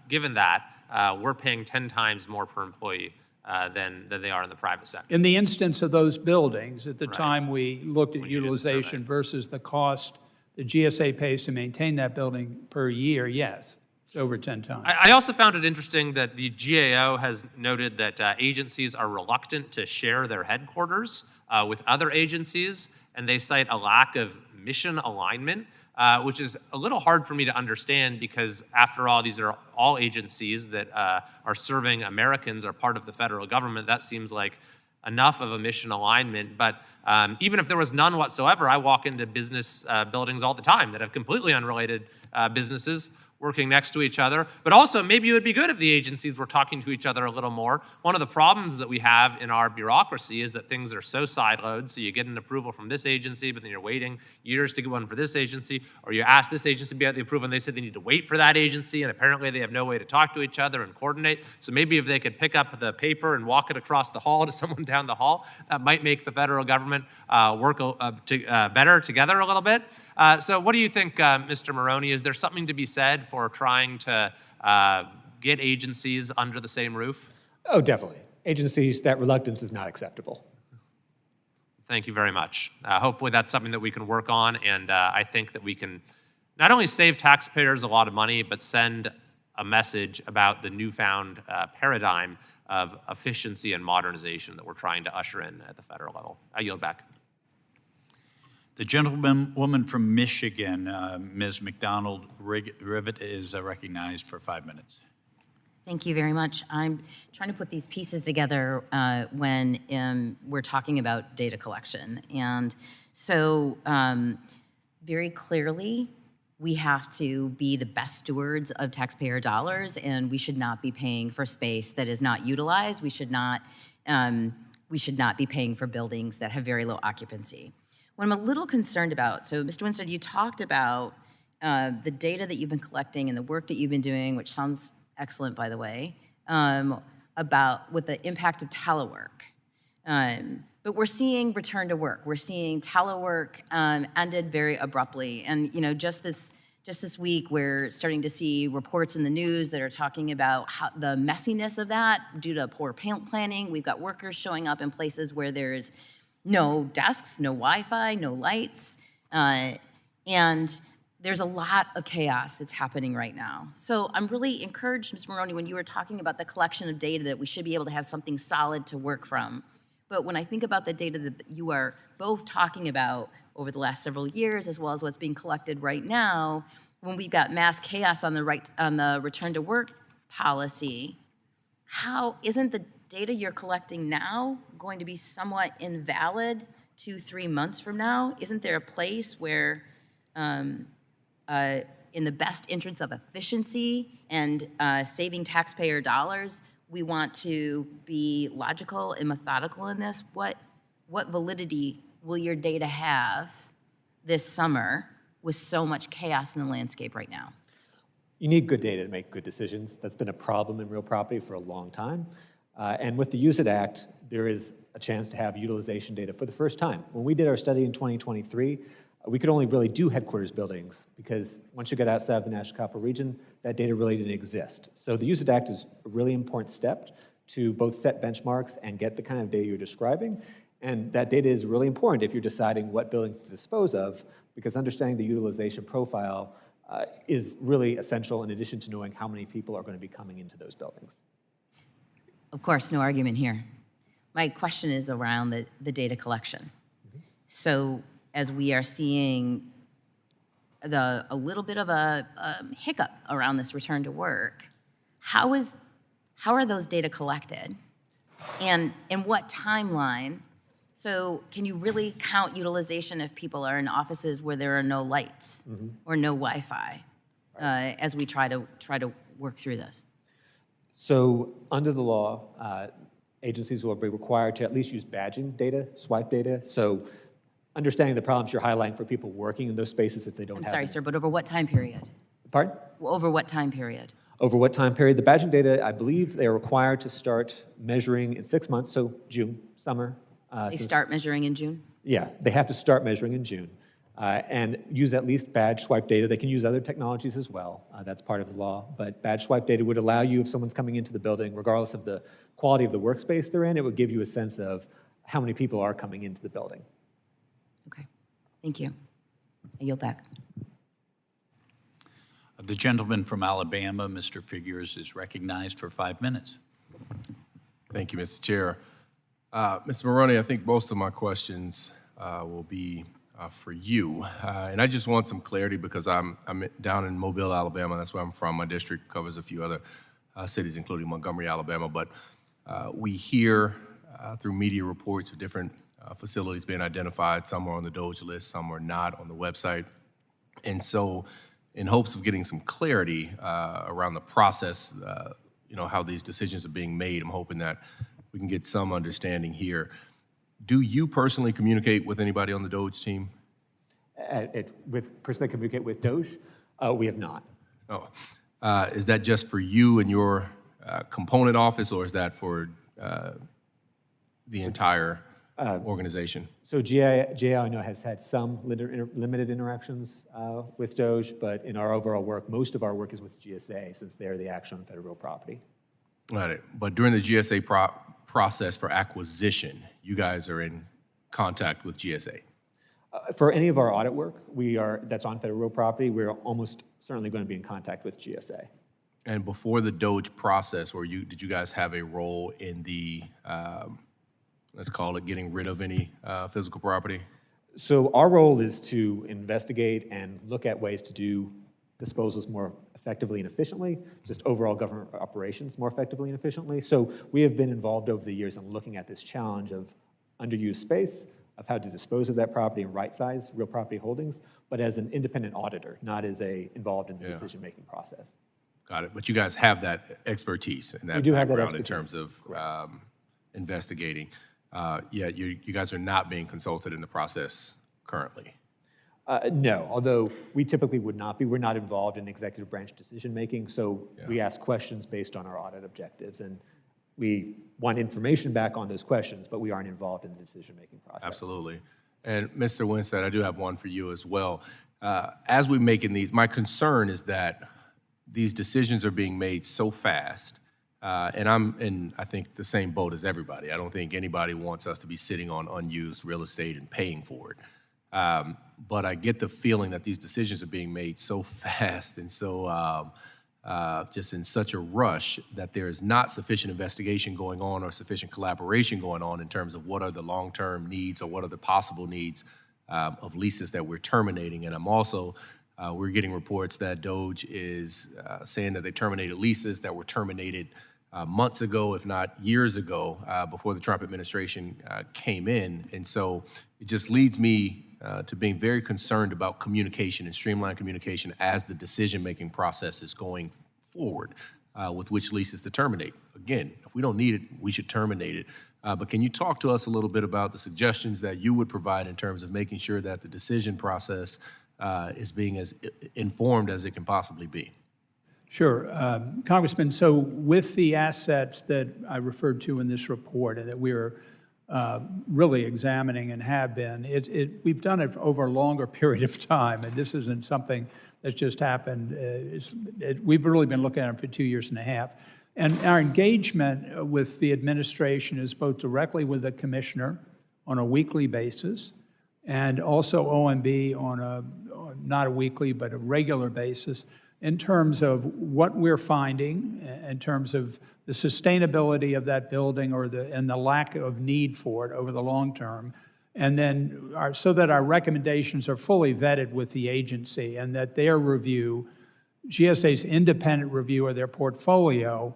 given that, we're paying 10 times more per employee than they are in the private sector. In the instance of those buildings, at the Right. time we looked at When you did the utilization survey. versus the cost the GSA pays to maintain that building per year, yes, it's over 10 times. I also found it interesting that the GAO has noted that agencies are reluctant to share their headquarters with other agencies, and they cite a lack of mission alignment, which is a little hard for me to understand because, after all, these are all agencies that are serving Americans, are part of the federal government. That seems like enough of a mission alignment. But even if there was none whatsoever, I walk into business buildings all the time that have completely unrelated businesses working next to each other, but also maybe it would be good if the agencies were talking to each other a little more. One of the problems that we have in our bureaucracy is that things are so siloed, so you get an approval from this agency, but then you're waiting years to get one for this agency, or you ask this agency to get the approval, and they said they need to wait for that agency, and apparently they have no way to talk to each other and coordinate. So maybe if they could pick up the paper and walk it across the hall to someone down the hall, that might make the federal government work better together a little bit. So what do you think, Mr. Maroney? Is there something to be said for trying to get agencies under the same roof? Oh, definitely. Agencies, that reluctance is not acceptable. Thank you very much. Hopefully that's something that we can work on, and I think that we can not only save taxpayers a lot of money, but send a message about the newfound paradigm of efficiency and modernization that we're trying to usher in at the federal level. I yield back. The gentlewoman from Michigan, Ms. McDonald-Rivet, is recognized for 5 minutes. Thank you very much. I'm trying to put these pieces together when we're talking about data collection. And so very clearly, we have to be the best stewards of taxpayer dollars, and we should not be paying for space that is not utilized. We should not be paying for buildings that have very low occupancy. What I'm a little concerned about, so Mr. Winstead, you talked about the data that you've been collecting and the work that you've been doing, which sounds excellent, by the way, about with the impact of telework. But we're seeing return to work. We're seeing telework ended very abruptly. And just this week, we're starting to see reports in the news that are talking about the messiness of that due to poor planning. We've got workers showing up in places where there's no desks, no Wi-Fi, no lights, and there's a lot of chaos that's happening right now. So I'm really encouraged, Ms. Maroney, when you were talking about the collection of data, that we should be able to have something solid to work from. But when I think about the data that you are both talking about over the last several years, as well as what's being collected right now, when we've got mass chaos on the return to work policy, how isn't the data you're collecting now going to be somewhat invalid 2-3 months from now? Isn't there a place where, in the best interest of efficiency and saving taxpayer dollars, we want to be logical and methodical in this? What validity will your data have this summer with so much chaos in the landscape right now? You need good data to make good decisions. That's been a problem in real property for a long time. And with the Use It Act, there is a chance to have utilization data for the first time. When we did our study in 2023, we could only really do headquarters buildings because once you get outside of the National Capital Region, that data really didn't exist. So the Use It Act is a really important step to both set benchmarks and get the kind of data you're describing. And that data is really important if you're deciding what buildings to dispose of, because understanding the utilization profile is really essential in addition to knowing how many people are going to be coming into those buildings. Of course, no argument here. My question is around the data collection. So as we are seeing a little bit of a hiccup around this return to work, how are those data collected? And in what timeline? So can you really count utilization if people are in offices where there are no lights or no Wi-Fi as we try to work through this? So under the law, agencies will be required to at least use badging data, swipe data. So understanding the problems you're highlighting for people working in those spaces if they don't have I'm sorry, them. sir, but over what time period? Pardon? Over what time period? Over what time period? The badging data, I believe they are required to start measuring in 6 months, so June, summer. They start measuring in June? Yeah, they have to start measuring in June and use at least badge swipe data. They can use other technologies as well. That's part of the law. But badge swipe data would allow you, if someone's coming into the building, regardless of the quality of the workspace they're in, it would give you a sense of how many people are coming into the building. Okay, thank you. I yield back. The gentleman from Alabama, Mr. Figures, is recognized for 5 minutes. Thank you, Mr. Chair. Mr. Maroney, I think most of my questions will be for you. And I just want some clarity because I'm down in Mobile, Alabama. That's where I'm from. My district covers a few other cities, including Montgomery, Alabama. But we hear through media reports of different facilities being identified. Some are on the DOJ list, some are not on the website. And so in hopes of getting some clarity around the process, how these decisions are being made. I'm hoping that we can get some understanding here. Do you personally communicate with anybody on the Doge team? With personally communicate with Doge, we have not. Oh, is that just for you and your component office, or is that for the entire organization? So GA, I know, has had some limited interactions with Doge, but in our overall work, most of our work is with GSA, since they're the action on federal property. Right. But during the GSA process for acquisition, you guys are in contact with GSA? For any of our audit work that's on federal property, we're almost certainly going to be in contact with GSA. And before the Doge process, did you guys have a role in the, let's call it, getting rid of any physical property? So our role is to investigate and look at ways to do disposals more effectively and efficiently, just overall government operations more effectively and efficiently. So we have been involved over the years in looking at this challenge of underused space, of how to dispose of that property and right-size real property holdings, but as an independent auditor, not as involved in the decision-making process. Got it. But you guys have that expertise and that We do have that background in expertise. terms of investigating. Yet you guys are not being consulted in the process currently. No, although we typically would not be. We're not involved in executive branch decision-making, so we ask questions based on our audit objectives, and we want information back on those questions, but we aren't involved in the decision-making process. Absolutely. And Mr. Winstead, I do have one for you as well. As we're making these, my concern is that these decisions are being made so fast, and I'm in, I think, the same boat as everybody. I don't think anybody wants us to be sitting on unused real estate and paying for it. But I get the feeling that these decisions are being made so fast and so just in such a rush that there is not sufficient investigation going on or sufficient collaboration going on in terms of what are the long-term needs or what are the possible needs of leases that we're terminating. And I'm also, we're getting reports that Doge is saying that they terminated leases that were terminated months ago, if not years ago, before the Trump administration came in. And so it just leads me to being very concerned about communication and streamlined communication as the decision-making process is going forward with which leases to terminate. Again, if we don't need it, we should terminate it. But can you talk to us a little bit about the suggestions that you would provide in terms of making sure that the decision process is being as informed as it can possibly be? Sure. Congressman, so with the assets that I referred to in this report and that we're really examining and have been, we've done it over a longer period of time, and this isn't something that's just happened. We've really been looking at it for 2.5 years. And our engagement with the administration is both directly with the commissioner on a weekly basis and also OMB on not a weekly, but a regular basis in terms of what we're finding, in terms of the sustainability of that building and the lack of need for it over the long term, and then so that our recommendations are fully vetted with the agency and that their review, GSA's independent review of their portfolio,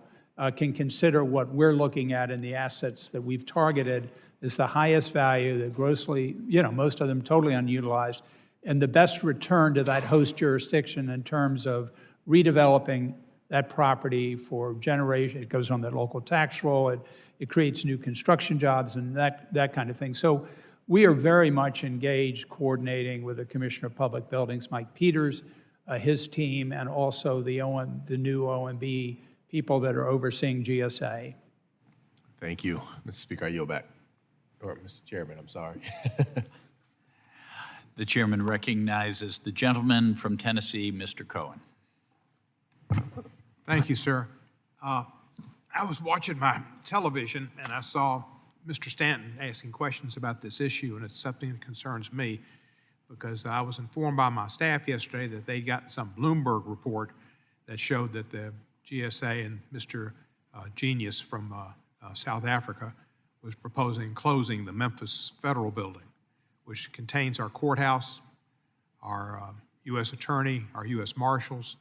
can consider what we're looking at in the assets that we've targeted as the highest value, the grossly, most of them totally unutilized, and the best return to that host jurisdiction in terms of redeveloping that property for generation. It goes on the local tax roll. It creates new construction jobs and that kind of thing. So we are very much engaged coordinating with the Commissioner of Public Buildings, Mike Peters, his team, and also the new OMB people that are overseeing GSA. Thank you. Mr. Speaker, I yield back. Or Mr. Chairman, I'm sorry. The chairman recognizes the gentleman from Tennessee, Mr. Cohen. Thank you, sir. I was watching my television and I saw Mr. Stanton asking questions about this issue, and it's something that concerns me because I was informed by my staff yesterday that they got some Bloomberg report that showed that the GSA and Mr. Genius from South Africa was proposing closing the Memphis Federal Building, which contains our courthouse, our U.S. Attorney, our U.S. Marshals,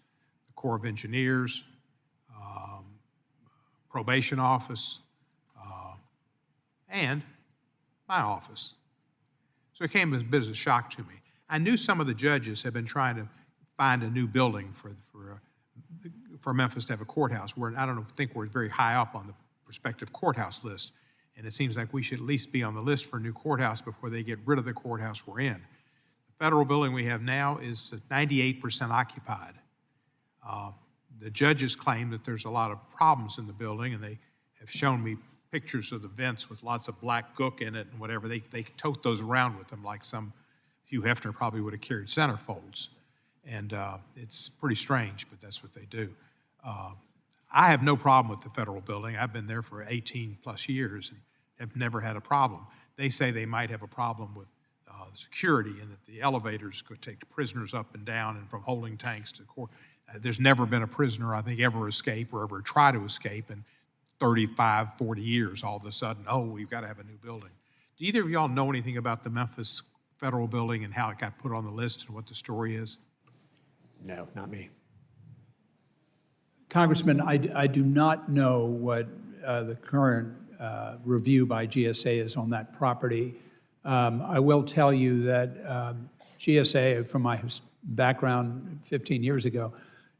the Corps of Engineers, probation office, and my office. So it came as a bit of a shock to me. I knew some of the judges had been trying to find a new building for Memphis to have a courthouse. I don't think we're very high up on the prospective courthouse list, and it seems like we should at least be on the list for a new courthouse before they get rid of the courthouse we're in. The federal building we have now is 98% occupied. The judges claim that there's a lot of problems in the building, and they have shown me pictures of the vents with lots of black gook in it and whatever. They tote those around with them like some Hugh Hefner probably would have carried centerfolds. And it's pretty strange, but that's what they do. I have no problem with the federal building. I've been there for 18 plus years and have never had a problem. They say they might have a problem with security and that the elevators could take prisoners up and down and from holding tanks to court. There's never been a prisoner, I think, ever escape or ever try to escape in 35, 40 years. All of a sudden, oh, we've got to have a new building. Do either of y'all know anything about the Memphis federal building and how it got put on the list and what the story is? No, not me. Congressman, I do not know what the current review by GSA is on that property. I will tell you that GSA, from my background 15 years ago,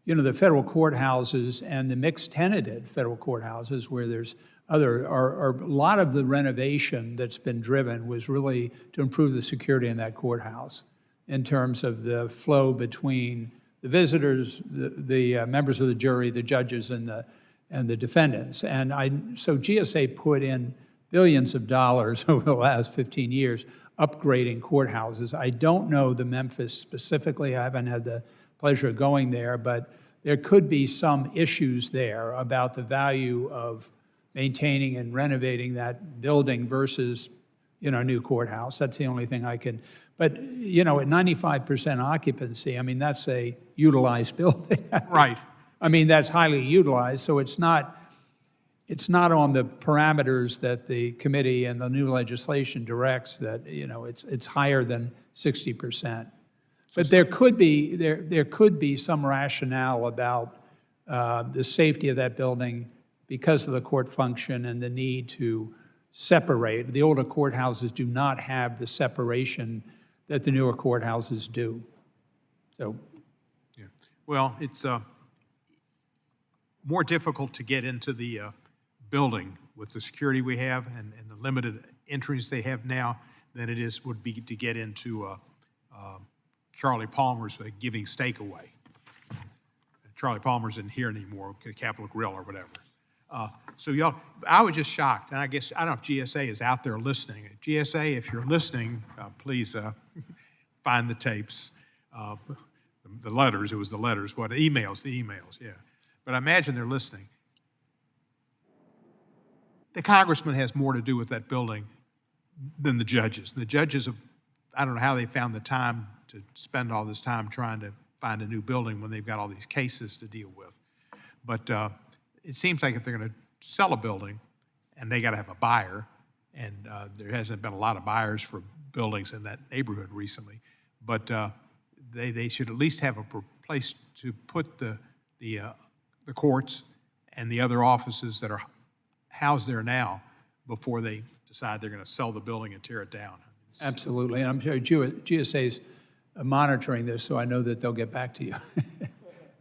you know, the federal courthouses and the mixed tenanted federal courthouses where there's a lot of the renovation that's been driven was really to improve the security in that courthouse in terms of the flow between the visitors, the members of the jury, the judges, and the defendants. And so GSA put in billions of dollars over the last 15 years upgrading courthouses. I don't know the Memphis specifically. I haven't had the pleasure of going there, but there could be some issues there about the value of maintaining and renovating that building versus, you know, a new courthouse. That's the only thing I can. But, you know, at 95% occupancy, I mean, that's a utilized building. Right. I mean, that's highly utilized, so it's not on the parameters that the committee and the new legislation directs that, you know, it's higher than 60%. But there could be some rationale about the safety of that building because of the court function and the need to separate. The older courthouses do not have the separation that the newer courthouses do. So, yeah. Well, it's more difficult to get into the building with the security we have and the limited entries they have now than it would be to get into Charlie Palmer's giving steak away. Charlie Palmer's isn't here anymore, Capitol Grill or whatever. So y'all, I was just shocked, and I guess, I don't know if GSA is out there listening. GSA, if you're listening, please find the tapes, the letters, it was the letters, the emails, yeah. But I imagine they're listening. The congressman has more to do with that building than the judges. The judges, I don't know how they found the time to spend all this time trying to find a new building when they've got all these cases to deal with. But it seems like if they're going to sell a building and they got to have a buyer, and there hasn't been a lot of buyers for buildings in that neighborhood recently, but they should at least have a place to put the courts and the other offices that are housed there now before they decide they're going to sell the building and tear it down. absolutely, and I'm sure GSA's monitoring this, so I know that they'll get back to you.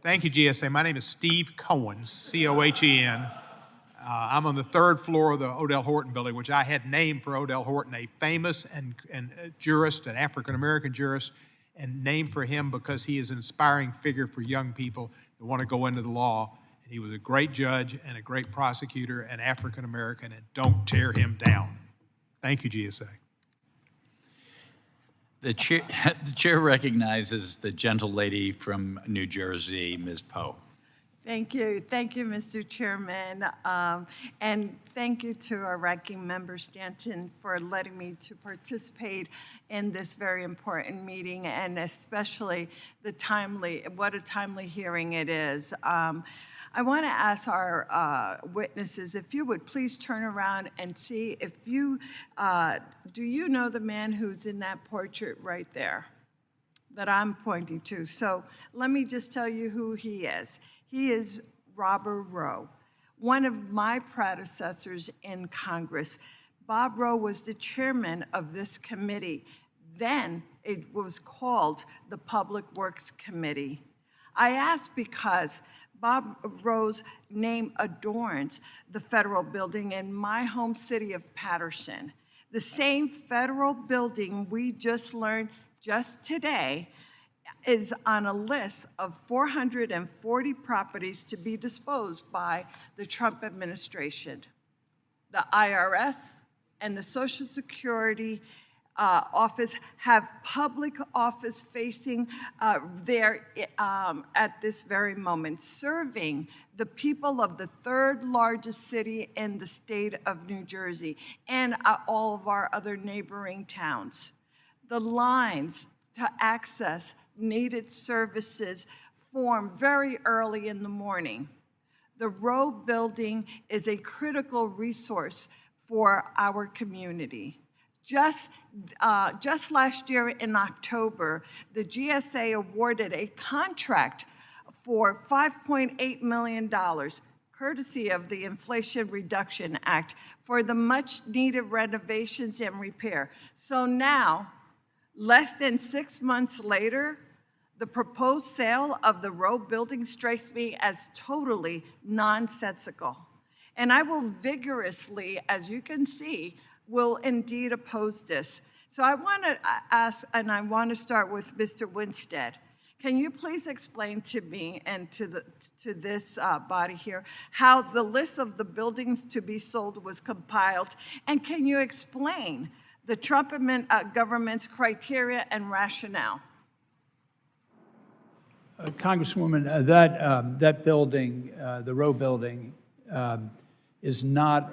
Thank you, GSA. My name is Steve Cohen, C-O-H-E-N. I'm on the third floor of the Odell Horton building, which I had named for Odell Horton, a famous and jurist, an African-American jurist, and named for him because he is an inspiring figure for young people that want to go into the law. And he was a great judge and a great prosecutor and African-American, and don't tear him down. Thank you, GSA. The chair recognizes the gentle lady from New Jersey, Ms. Poe. Thank you, Mr. Chairman, and thank you to our ranking member Stanton for letting me to participate in this very important meeting, and especially what a timely hearing it is. I want to ask our witnesses if you would please turn around and see if do you know the man who's in that portrait right there that I'm pointing to? So let me just tell you who he is. He is Robert Rowe, one of my predecessors in Congress. Bob Rowe was the chairman of this committee. Then it was called the Public Works Committee. I ask because Bob Rowe's name adorns the federal building in my home city of Paterson. The same federal building we just learned just today is on a list of 440 properties to be disposed by the Trump administration. The IRS and the Social Security office have public office facing there at this very moment, serving the people of the third largest city in the state of New Jersey and all of our other neighboring towns. The lines to access needed services form very early in the morning. The Rowe Building is a critical resource for our community. Just last year in October, the GSA awarded a contract for $5.8 million, courtesy of the Inflation Reduction Act, for the much-needed renovations and repair. So now, less than 6 months later, the proposed sale of the Rowe Building strikes me as totally nonsensical. And I will vigorously, as you can see, will indeed oppose this. So I want to ask, and I want to start with Mr. Winstead. Can you please explain to me and to this body here how the list of the buildings to be sold was compiled? And can you explain the Trump government's criteria and rationale? Congresswoman, that building, the Rowe Building, is not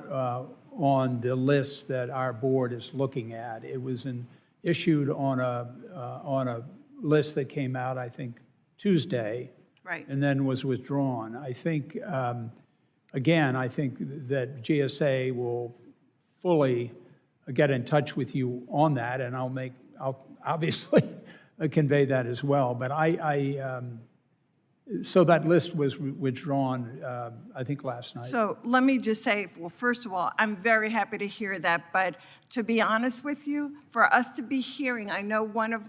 on the list that our board is looking at. It was issued on a list that came out, I think, Tuesday. Right. And then was withdrawn. I think, again, I think that GSA will fully get in touch with you on that, and I'll obviously convey that as well. But so that list was withdrawn, I think, last night. So let me just say, well, first of all, I'm very happy to hear that. But to be honest with you, for us to be hearing, I know one of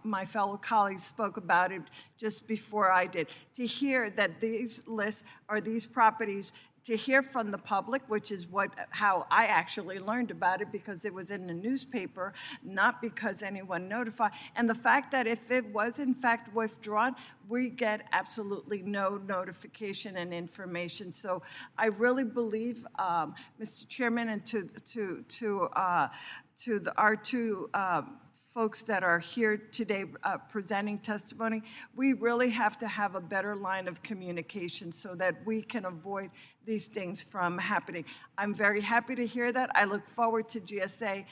my fellow colleagues spoke about it just before I did, to hear that these lists or these properties, to hear from the public, which is how I actually learned about it, because it was in the newspaper, not because anyone notified. And the fact that if it was in fact withdrawn, we get absolutely no notification and information. So I really believe, Mr. Chairman, and to our two folks that are here today presenting testimony, we really have to have a better line of communication so that we can avoid these things from happening. I'm very happy to hear that. I look forward to GSA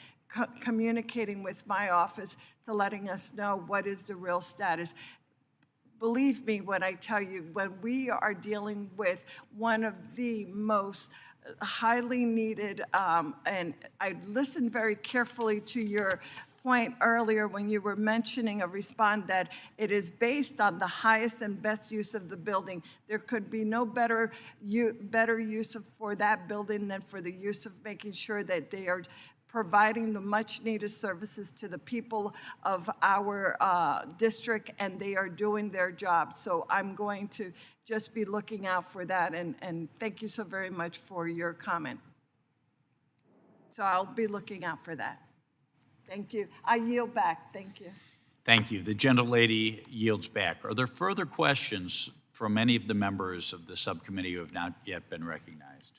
communicating with my office to letting us know what is the real status. Believe me when I tell you, when we are dealing with one of the most highly needed, and I listened very carefully to your point earlier when you were mentioning a response that it is based on the highest and best use of the building. There could be no better use for that building than for the use of making sure that they are providing the much-needed services to the people of our district, and they are doing their job. So I'm going to just be looking out for that, and thank you so very much for your comment. So I'll be looking out for that. Thank you. I yield back. Thank you. Thank you. The gentlelady yields back. Are there further questions from any of the members of the subcommittee who have not yet been recognized?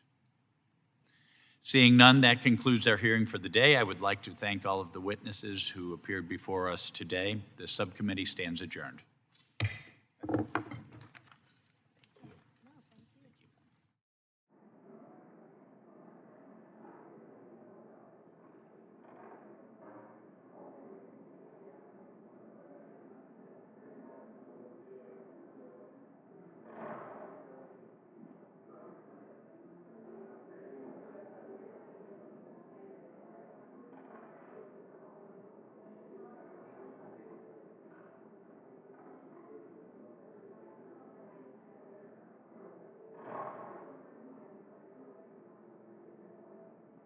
Seeing none, that concludes our hearing for the day. I would like to thank all of the witnesses who appeared before us today. The subcommittee stands adjourned.